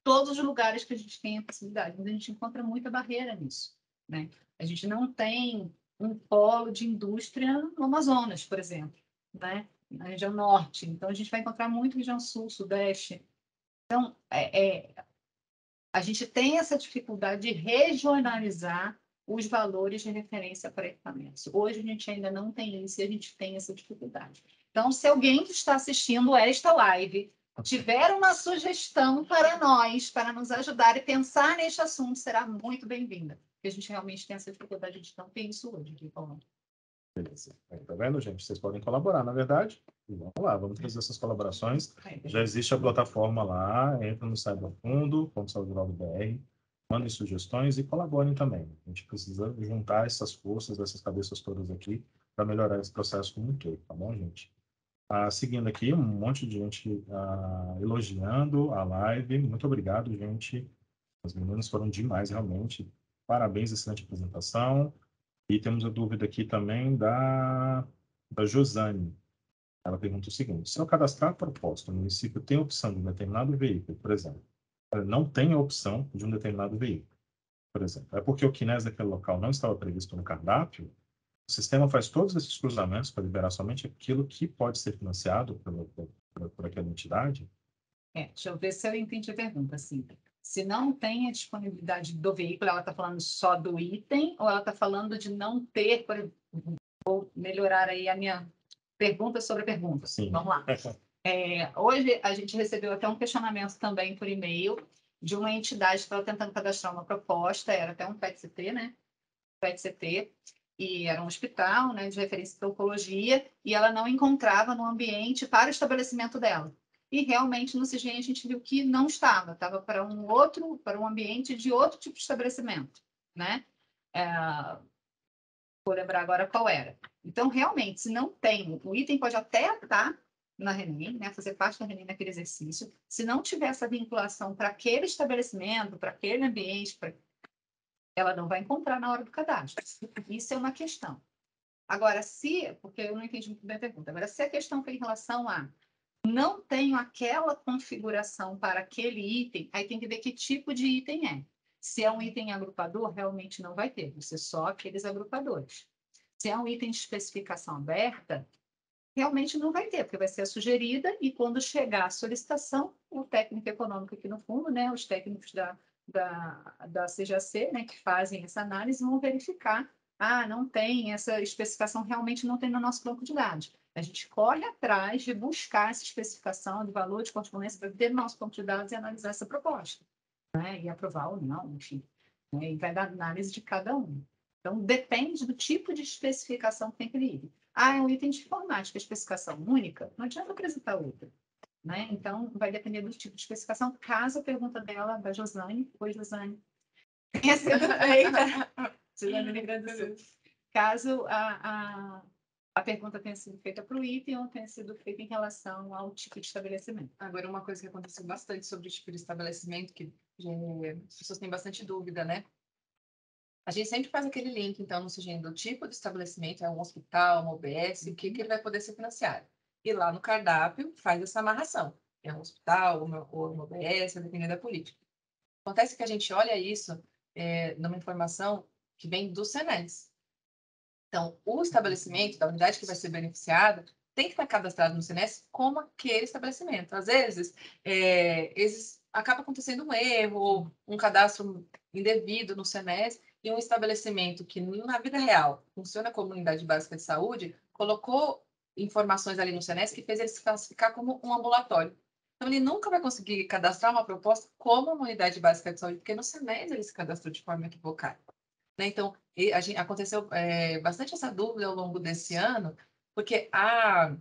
todos os lugares que a gente tem a possibilidade, mas a gente encontra muita barreira nisso, né? A gente não tem um polo de indústria no Amazonas, por exemplo, né? Na região norte. Então, a gente vai encontrar muito região sul, sudeste. Então, a gente tem essa dificuldade de regionalizar os valores de referência para equipamentos. Hoje, a gente ainda não tem isso e a gente tem essa dificuldade. Então, se alguém que está assistindo esta live tiver uma sugestão para nós, para nos ajudar e pensar neste assunto, será muito bem-vinda. Porque a gente realmente tem essa dificuldade de não ter isso hoje aqui falando. Beleza. Tá vendo, gente? Vocês podem colaborar, na verdade. E vamos lá, vamos fazer essas colaborações. Já existe a plataforma lá, entra no site do fundo, .saudelogo.br, mandem sugestões e colaborem também. A gente precisa juntar essas forças, essas cabeças todas aqui, para melhorar esse processo como um todo, tá bom, gente? Seguindo aqui, um monte de gente elogiando a live. Muito obrigado, gente. As meninas foram demais, realmente. Parabéns, excelente apresentação. E temos a dúvida aqui também da Josane. Ela pergunta o seguinte: se eu cadastrar a proposta, o município tem a opção de um determinado veículo, por exemplo, ela não tem a opção de um determinado veículo, por exemplo, é porque o KINES daquele local não estava previsto no cardápio, o sistema faz todos esses cruzamentos para liberar somente aquilo que pode ser financiado por aquela entidade? Deixa eu ver se eu entendi a pergunta. Assim, se não tem a disponibilidade do veículo, ela está falando só do item ou ela está falando de não ter, vou melhorar aí a minha pergunta sobre a pergunta. Sim. Vamos lá. Hoje a gente recebeu até um questionamento também por e-mail de uma entidade que estava tentando cadastrar uma proposta, era até um PET-CT, né? PET-CT, e era um hospital, né, de referência para oncologia, e ela não encontrava no ambiente para o estabelecimento dela. E realmente no CIGEM a gente viu que não estava para um ambiente de outro tipo de estabelecimento, né? Vou lembrar agora qual era. Então, realmente, se não tem, o item pode até estar na RENEM, né, fazer parte da RENEM naquele exercício, se não tiver essa vinculação para aquele estabelecimento, para aquele ambiente, ela não vai encontrar na hora do cadastro. Isso é uma questão. Agora, porque eu não entendi muito bem a pergunta, agora, se a questão foi em relação a não tenho aquela configuração para aquele item, aí tem que ver que tipo de item é. Se é um item agrupador, realmente não vai ter, vai ser só aqueles agrupadores. Se é um item de especificação aberta, realmente não vai ter, porque vai ser a sugerida e quando chegar a solicitação, o técnico econômico aqui no fundo, né, os técnicos da CJC, né, que fazem essa análise, vão verificar, não tem essa especificação, realmente não tem no nosso banco de dados. A gente corre atrás de buscar essa especificação de valor de correspondência para ter no nosso banco de dados e analisar essa proposta, né, e aprovar ou não, enfim, né, e vai dar análise de cada um. Então, depende do tipo de especificação que tem aquele item. É um item de informática, especificação única, não adianta apresentar outra, né? Então, vai depender do tipo de especificação, caso a pergunta dela, da Josane, oi, Josane, tenha sido feita, Josane, Rio Grande do Sul, caso a pergunta tenha sido feita para o item ou tenha sido feita em relação ao tipo de estabelecimento. Agora, uma coisa que aconteceu bastante sobre o tipo de estabelecimento, que as pessoas têm bastante dúvida, né? A gente sempre faz aquele link, então, no CIGEM do tipo de estabelecimento, é um hospital, uma UBS, o que ele vai poder ser financiado. E lá no cardápio faz essa amarração. É um hospital, ou uma UBS, dependendo da política. Acontece que a gente olha isso numa informação que vem do SENES. Então, o estabelecimento da unidade que vai ser beneficiada tem que estar cadastrado no SENES como aquele estabelecimento. Às vezes, acaba acontecendo um erro, ou um cadastro indevido no SENES, e um estabelecimento que, na vida real, funciona como unidade básica de saúde, colocou informações ali no SENES que fez ele se classificar como um ambulatório. Então, ele nunca vai conseguir cadastrar uma proposta como uma unidade básica de saúde, porque no SENES ele se cadastrou de forma equivocada. Né? Então, aconteceu bastante essa dúvida ao longo desse ano, porque a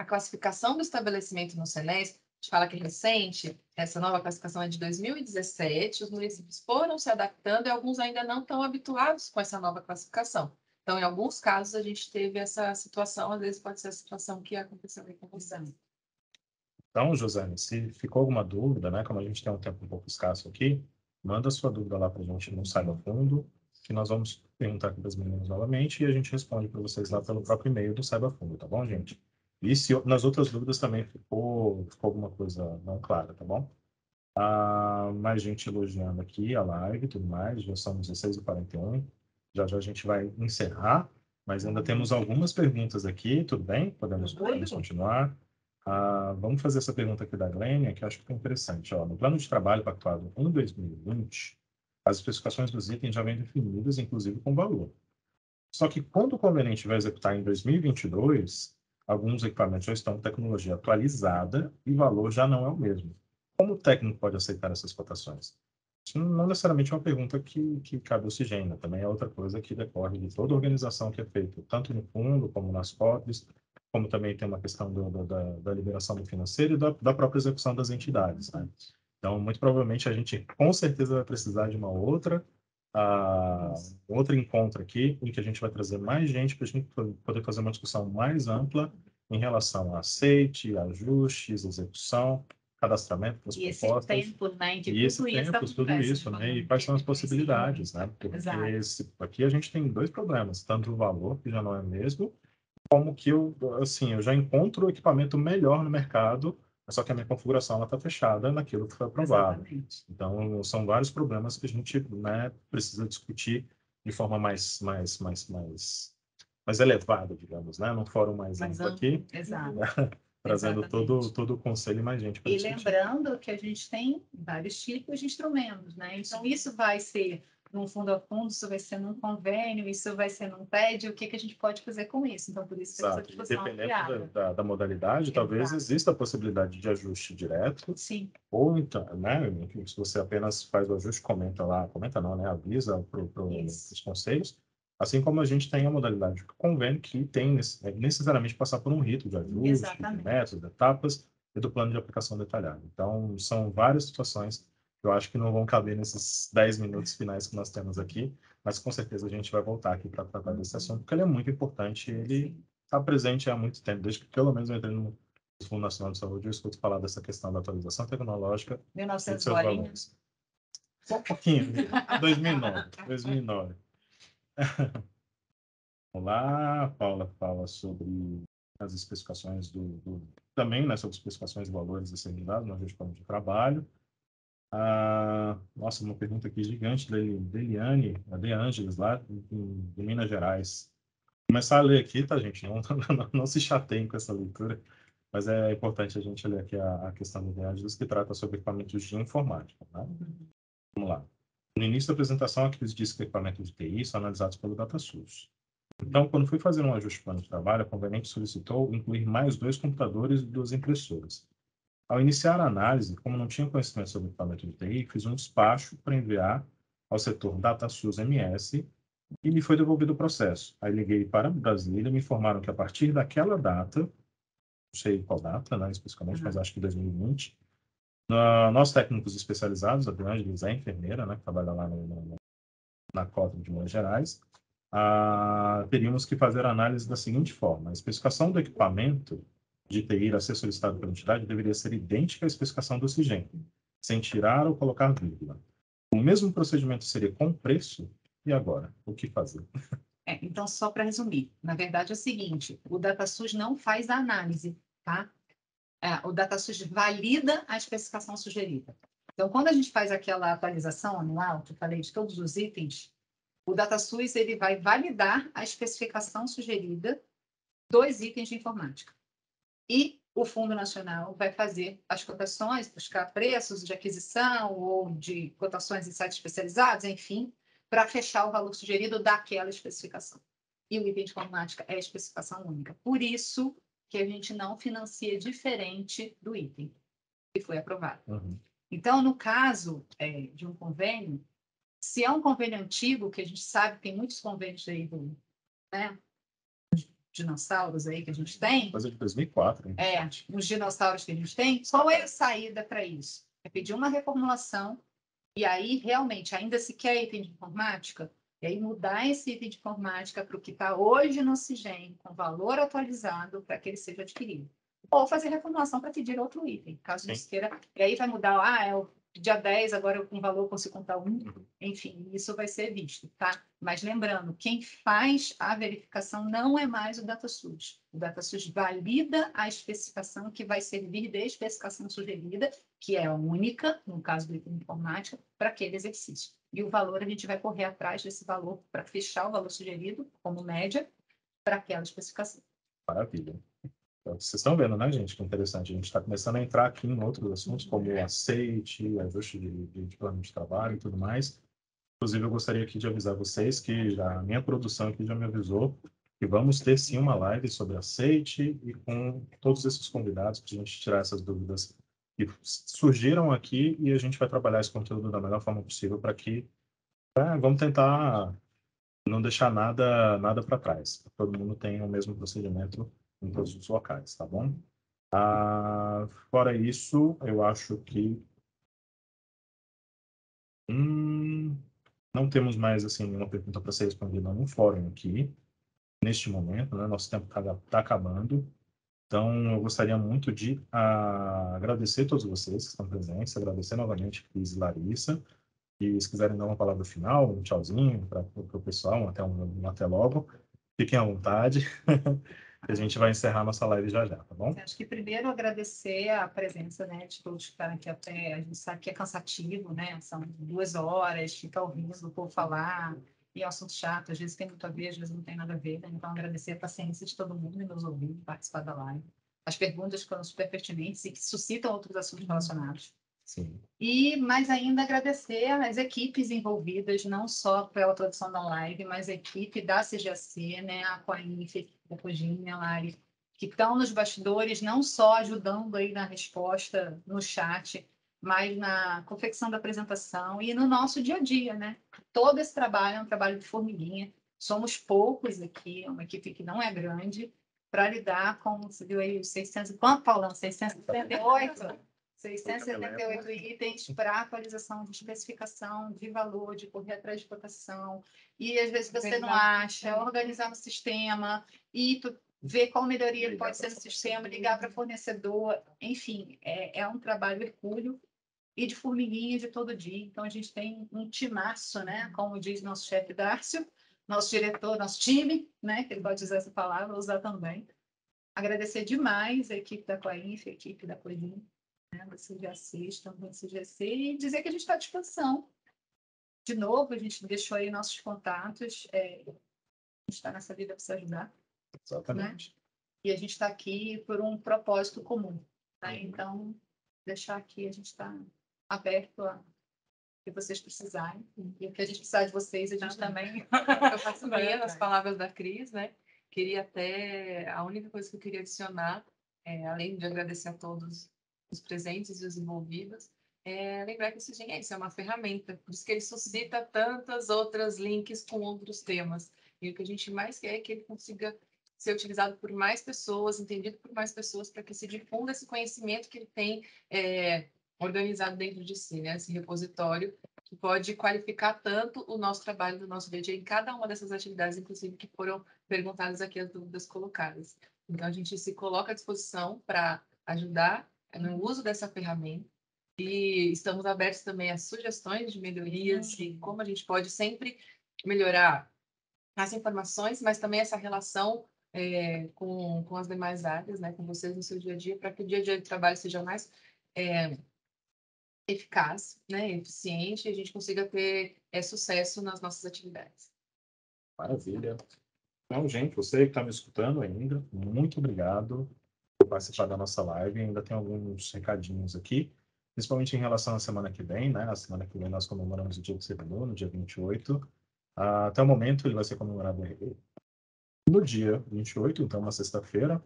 classificação do estabelecimento no SENES, a gente fala que é recente, essa nova classificação é de 2017, os municípios foram se adaptando e alguns ainda não estão habituados com essa nova classificação. Então, em alguns casos, a gente teve essa situação, às vezes pode ser a situação que aconteceu aí com você. Então, Josane, se ficou alguma dúvida, né, como a gente tem um tempo um pouco escasso aqui, manda sua dúvida lá para a gente no Saiba Fundo, que nós vamos perguntar aqui para as meninas novamente e a gente responde para vocês lá pelo próprio e-mail do Saiba Fundo, tá bom, gente? E se nas outras dúvidas também ficou alguma coisa não clara, tá bom? Mais gente elogiando aqui a live e tudo mais, já são 16h41. Já já a gente vai encerrar, mas ainda temos algumas perguntas aqui, tudo bem? Podemos continuar? Vamos fazer essa pergunta aqui da Glênia, que eu acho que é interessante. Ó, no plano de trabalho pactuado em 2020, as especificações dos itens já vêm definidas, inclusive com valor. Só que quando o conveniente vai executar em 2022, alguns equipamentos já estão com tecnologia atualizada e o valor já não é o mesmo. Como o técnico pode aceitar essas cotações? Isso não necessariamente é uma pergunta que cabe ao CIGENA, também é outra coisa que decorre de toda a organização que é feita, tanto no fundo como nas COPs, como também tem uma questão da liberação do financeiro e da própria execução das entidades, né? Então, muito provavelmente, a gente com certeza vai precisar de uma outro encontro aqui, em que a gente vai trazer mais gente para a gente poder fazer uma discussão mais ampla em relação a aceite, ajustes, execução, cadastramento das propostas. Tempo, né, e esse tempo, tudo isso, né? E quais são as possibilidades, né? Porque aqui a gente tem dois problemas, tanto o valor, que já não é mesmo, como que eu já encontro o equipamento melhor no mercado, só que a minha configuração está fechada naquilo que foi aprovado. Exatamente. Então, são vários problemas que a gente, né, precisa discutir de forma mais elevada, digamos, né? Num fórum mais amplo aqui. Exato. Trazendo todo o conselho e mais gente para discutir. Lembrando que a gente tem vários tipos de instrumentos, né? Então, isso vai ser num fundo a fundo, isso vai ser num convênio, isso vai ser num TED, o que a gente pode fazer com isso? Então, por isso que essa discussão dependendo da modalidade, talvez exista a possibilidade de ajuste direto. Sim. Ou então, né, se você apenas faz o ajuste, comenta não, né, avisa para os conselhos. Assim como a gente tem a modalidade de convênio, que tem necessariamente passar por um rito de ajuste, de métodos, de etapas e do plano de aplicação detalhado. Então, são várias situações que eu acho que não vão caber nesses 10 minutos finais que nós temos aqui, mas com certeza a gente vai voltar aqui para tratar desse assunto, porque ele é muito importante, ele está presente há muito tempo, desde que pelo menos eu entrei no Fundo Nacional de Saúde, eu escuto falar dessa questão da atualização tecnológica 1900 e seus valores. Só um pouquinho, 2009. Olá, a Paula fala sobre as especificações também, né, sobre especificações de valores a serem dados no plano de trabalho. Nossa, uma pergunta aqui gigante da Eliane, a De Ângeles, lá de Minas Gerais. Vou começar a ler aqui, tá, gente? Não se chateiem com essa leitura, mas é importante a gente ler aqui a questão do De Ângeles, que trata sobre equipamentos de informática, né? Vamos lá. No início da apresentação, a Cris disse que equipamentos de TI são analisados pelo DataSUS. Então, quando fui fazer um ajuste no plano de trabalho, a conveniente solicitou incluir mais 2 computadores e 2 impressoras. Ao iniciar a análise, como não tinha conhecimento sobre o equipamento de TI, fiz um despacho para enviar ao setor DataSUS MS e me foi devolvido o processo. Aí liguei para Brasília, me informaram que a partir daquela data, não sei qual data, né, especificamente, mas acho que 2020, nós técnicos especializados, a Ângela é enfermeira, né, que trabalha lá na COTA de Minas Gerais, teríamos que fazer a análise da seguinte forma: a especificação do equipamento de TI a ser solicitado pela entidade deveria ser idêntica à especificação do CIGEM, sem tirar ou colocar vírgula. O mesmo procedimento seria com preço, e agora? O que fazer? Então, só para resumir, na verdade é o seguinte, o DataSUS não faz a análise, tá? O DataSUS valida a especificação sugerida. Então, quando a gente faz aquela atualização anual, que eu falei de todos os itens, o DataSUS ele vai validar a especificação sugerida dos itens de informática. E o Fundo Nacional vai fazer as cotações, buscar preços de aquisição ou de cotações em sites especializados, enfim, para fechar o valor sugerido daquela especificação. E o item de informática é a especificação única. Por isso que a gente não financia diferente do item que foi aprovado. Uhum. Então, no caso de um convênio, se é um convênio antigo, que a gente sabe que tem muitos convênios aí né, dinossauros aí que a gente tem. Coisa de 2004. Os dinossauros que a gente tem, qual é a saída para isso? É pedir uma reformulação e aí realmente ainda se quer item de informática, e aí mudar esse item de informática para o que está hoje no CIGEM, com valor atualizado, para que ele seja adquirido. Ou fazer reformulação para pedir outro item, caso você queira. E aí vai mudar, dia 10, agora eu com valor consigo contar um, enfim, isso vai ser visto, tá? Mas lembrando, quem faz a verificação não é mais o DataSUS. O DataSUS valida a especificação que vai servir de especificação sugerida, que é a única, no caso do item informática, para aquele exercício. E o valor, a gente vai correr atrás desse valor para fechar o valor sugerido, como média, para aquela especificação. Maravilha. Então, vocês estão vendo, né, gente? Que interessante. A gente está começando a entrar aqui em outros assuntos, como o aceite, ajuste de plano de trabalho e tudo mais. Inclusive, eu gostaria aqui de avisar vocês que a minha produção aqui já me avisou que vamos ter sim uma live sobre aceite e com todos esses convidados para a gente tirar essas dúvidas que surgiram aqui e a gente vai trabalhar esse conteúdo da melhor forma possível para que vamos tentar não deixar nada para trás. Todo mundo tem o mesmo procedimento em todos os locais, tá bom? Fora isso, eu acho que não temos mais assim uma pergunta para ser respondida no fórum aqui neste momento, né? Nosso tempo está acabando. Então, eu gostaria muito de agradecer a todos vocês que estão presentes, agradecer novamente a Cris e Larissa. E se quiserem dar uma palavra final, um tchauzinho para o pessoal, até logo, fiquem à vontade. A gente vai encerrar nossa live já já, tá bom? Acho que primeiro agradecer a presença, né, de todos que ficaram aqui até. A gente sabe que é cansativo, né? São 2 horas, fica ouvindo o povo falar, e é um assunto chato, às vezes tem muito a ver, às vezes não tem nada a ver, né? Então, agradecer a paciência de todo mundo em nos ouvir, participar da live. As perguntas foram super pertinentes e que suscitam outros assuntos relacionados. Sim. E mais ainda agradecer às equipes envolvidas, não só pela produção da live, mas a equipe da CGAC, né, a Coinif, a equipe da Cojinha, a Lari, que estão nos bastidores, não só ajudando aí na resposta no chat, mas na confecção da apresentação e no nosso dia a dia, né? Todo esse trabalho é um trabalho de formiguinha. Somos poucos aqui, é uma equipe que não é grande, para lidar com, você viu aí, os 600, quanto, Paulão? 678? 678 itens para atualização de especificação, de valor, de correr atrás de cotação. E às vezes você não acha, organizar no sistema e ver qual melhoria pode ser no sistema, ligar para fornecedor. Enfim, é um trabalho hercúleo e de formiguinha de todo dia. Então, a gente tem um timaço, né? Como diz nosso chefe Dárcio, nosso diretor, nosso time, né? Que ele pode usar essa palavra, usar também. Agradecer demais a equipe da Coinf, a equipe da Coinf, da CGAC, estamos no CGAC, e dizer que a gente está à disposição. De novo, a gente deixou aí nossos contatos, a gente está nessa vida para se ajudar. Exatamente. Né? E a gente está aqui por um propósito comum. Tá? Então, deixar aqui, a gente está aberto a que vocês precisarem. E o que a gente precisar de vocês, a gente também. Eu faço bem as palavras da Cris, né? Queria até. A única coisa que eu queria adicionar, além de agradecer a todos os presentes e os envolvidos, é lembrar que o CGNS é uma ferramenta, por isso que ele suscita tantas outras links com outros temas. E o que a gente mais quer é que ele consiga ser utilizado por mais pessoas, entendido por mais pessoas, para que se difunda esse conhecimento que ele tem organizado dentro de si, né? Esse repositório que pode qualificar tanto o nosso trabalho do nosso dia a dia em cada uma dessas atividades, inclusive que foram perguntadas aqui, as dúvidas colocadas. Então, a gente se coloca à disposição para ajudar no uso dessa ferramenta e estamos abertos também a sugestões de melhorias e como a gente pode sempre melhorar as informações, mas também essa relação com as demais áreas, né, com vocês no seu dia a dia, para que o dia a dia de trabalho seja mais eficaz, né, eficiente, e a gente consiga ter sucesso nas nossas atividades. Maravilha. Então, gente, você que está me escutando ainda, muito obrigado por participar da nossa live. Ainda tem alguns recadinhos aqui, principalmente em relação à semana que vem, né? A semana que vem nós comemoramos o Dia do Servidor, no dia 28. Até o momento, ele vai ser comemorado no dia 28, então, uma sexta-feira,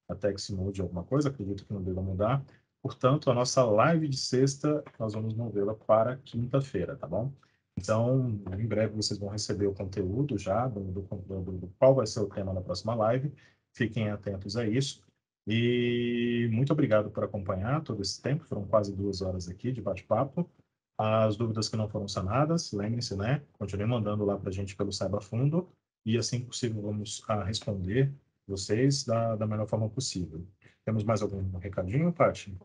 até que se mude alguma coisa, acredito que não deva mudar. Portanto, a nossa live de sexta, nós vamos movê-la para quinta-feira, tá bom? Então, em breve vocês vão receber o conteúdo já do qual vai ser o tema da próxima live. Fiquem atentos a isso. E muito obrigado por acompanhar todo esse tempo. Foram quase 2 horas aqui de bate-papo. As dúvidas que não foram sanadas, lembrem-se, né? Continue mandando lá para a gente pelo Saiba Fundo e, assim que possível, vamos responder vocês da melhor forma possível. Temos mais algum recadinho, Paty?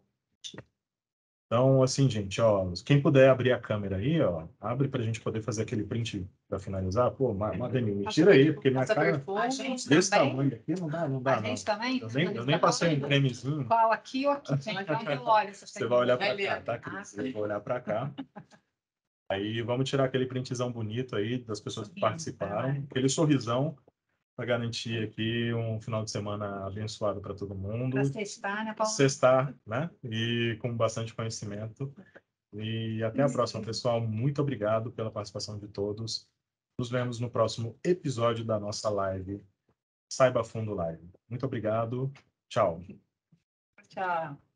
Então, assim, gente, ó, quem puder abrir a câmera aí, ó, abre para a gente poder fazer aquele print para finalizar. Pô, Madeni, me tira aí, porque minha Passa cara perfume. A gente desse também. tamanho aqui não dá, A não. gente também? Eu nem passei um cremezinho. Qual aqui ou aqui? Gente, então eu olho. Você vai olhar para Ali, cá, ó. tá, Cris? Eu vou olhar para cá. Aí vamos tirar aquele printzão bonito aí das pessoas que participaram. Aquele sorrisão para garantir aqui um final de semana abençoado para todo mundo. Para sextar, né, Paulo? Sextar, né? E com bastante conhecimento. E até a próxima, pessoal. Muito obrigado pela participação de todos. Nos vemos no próximo episódio da nossa live. Saiba a Fundo Live. Muito obrigado. Tchau. Tchau.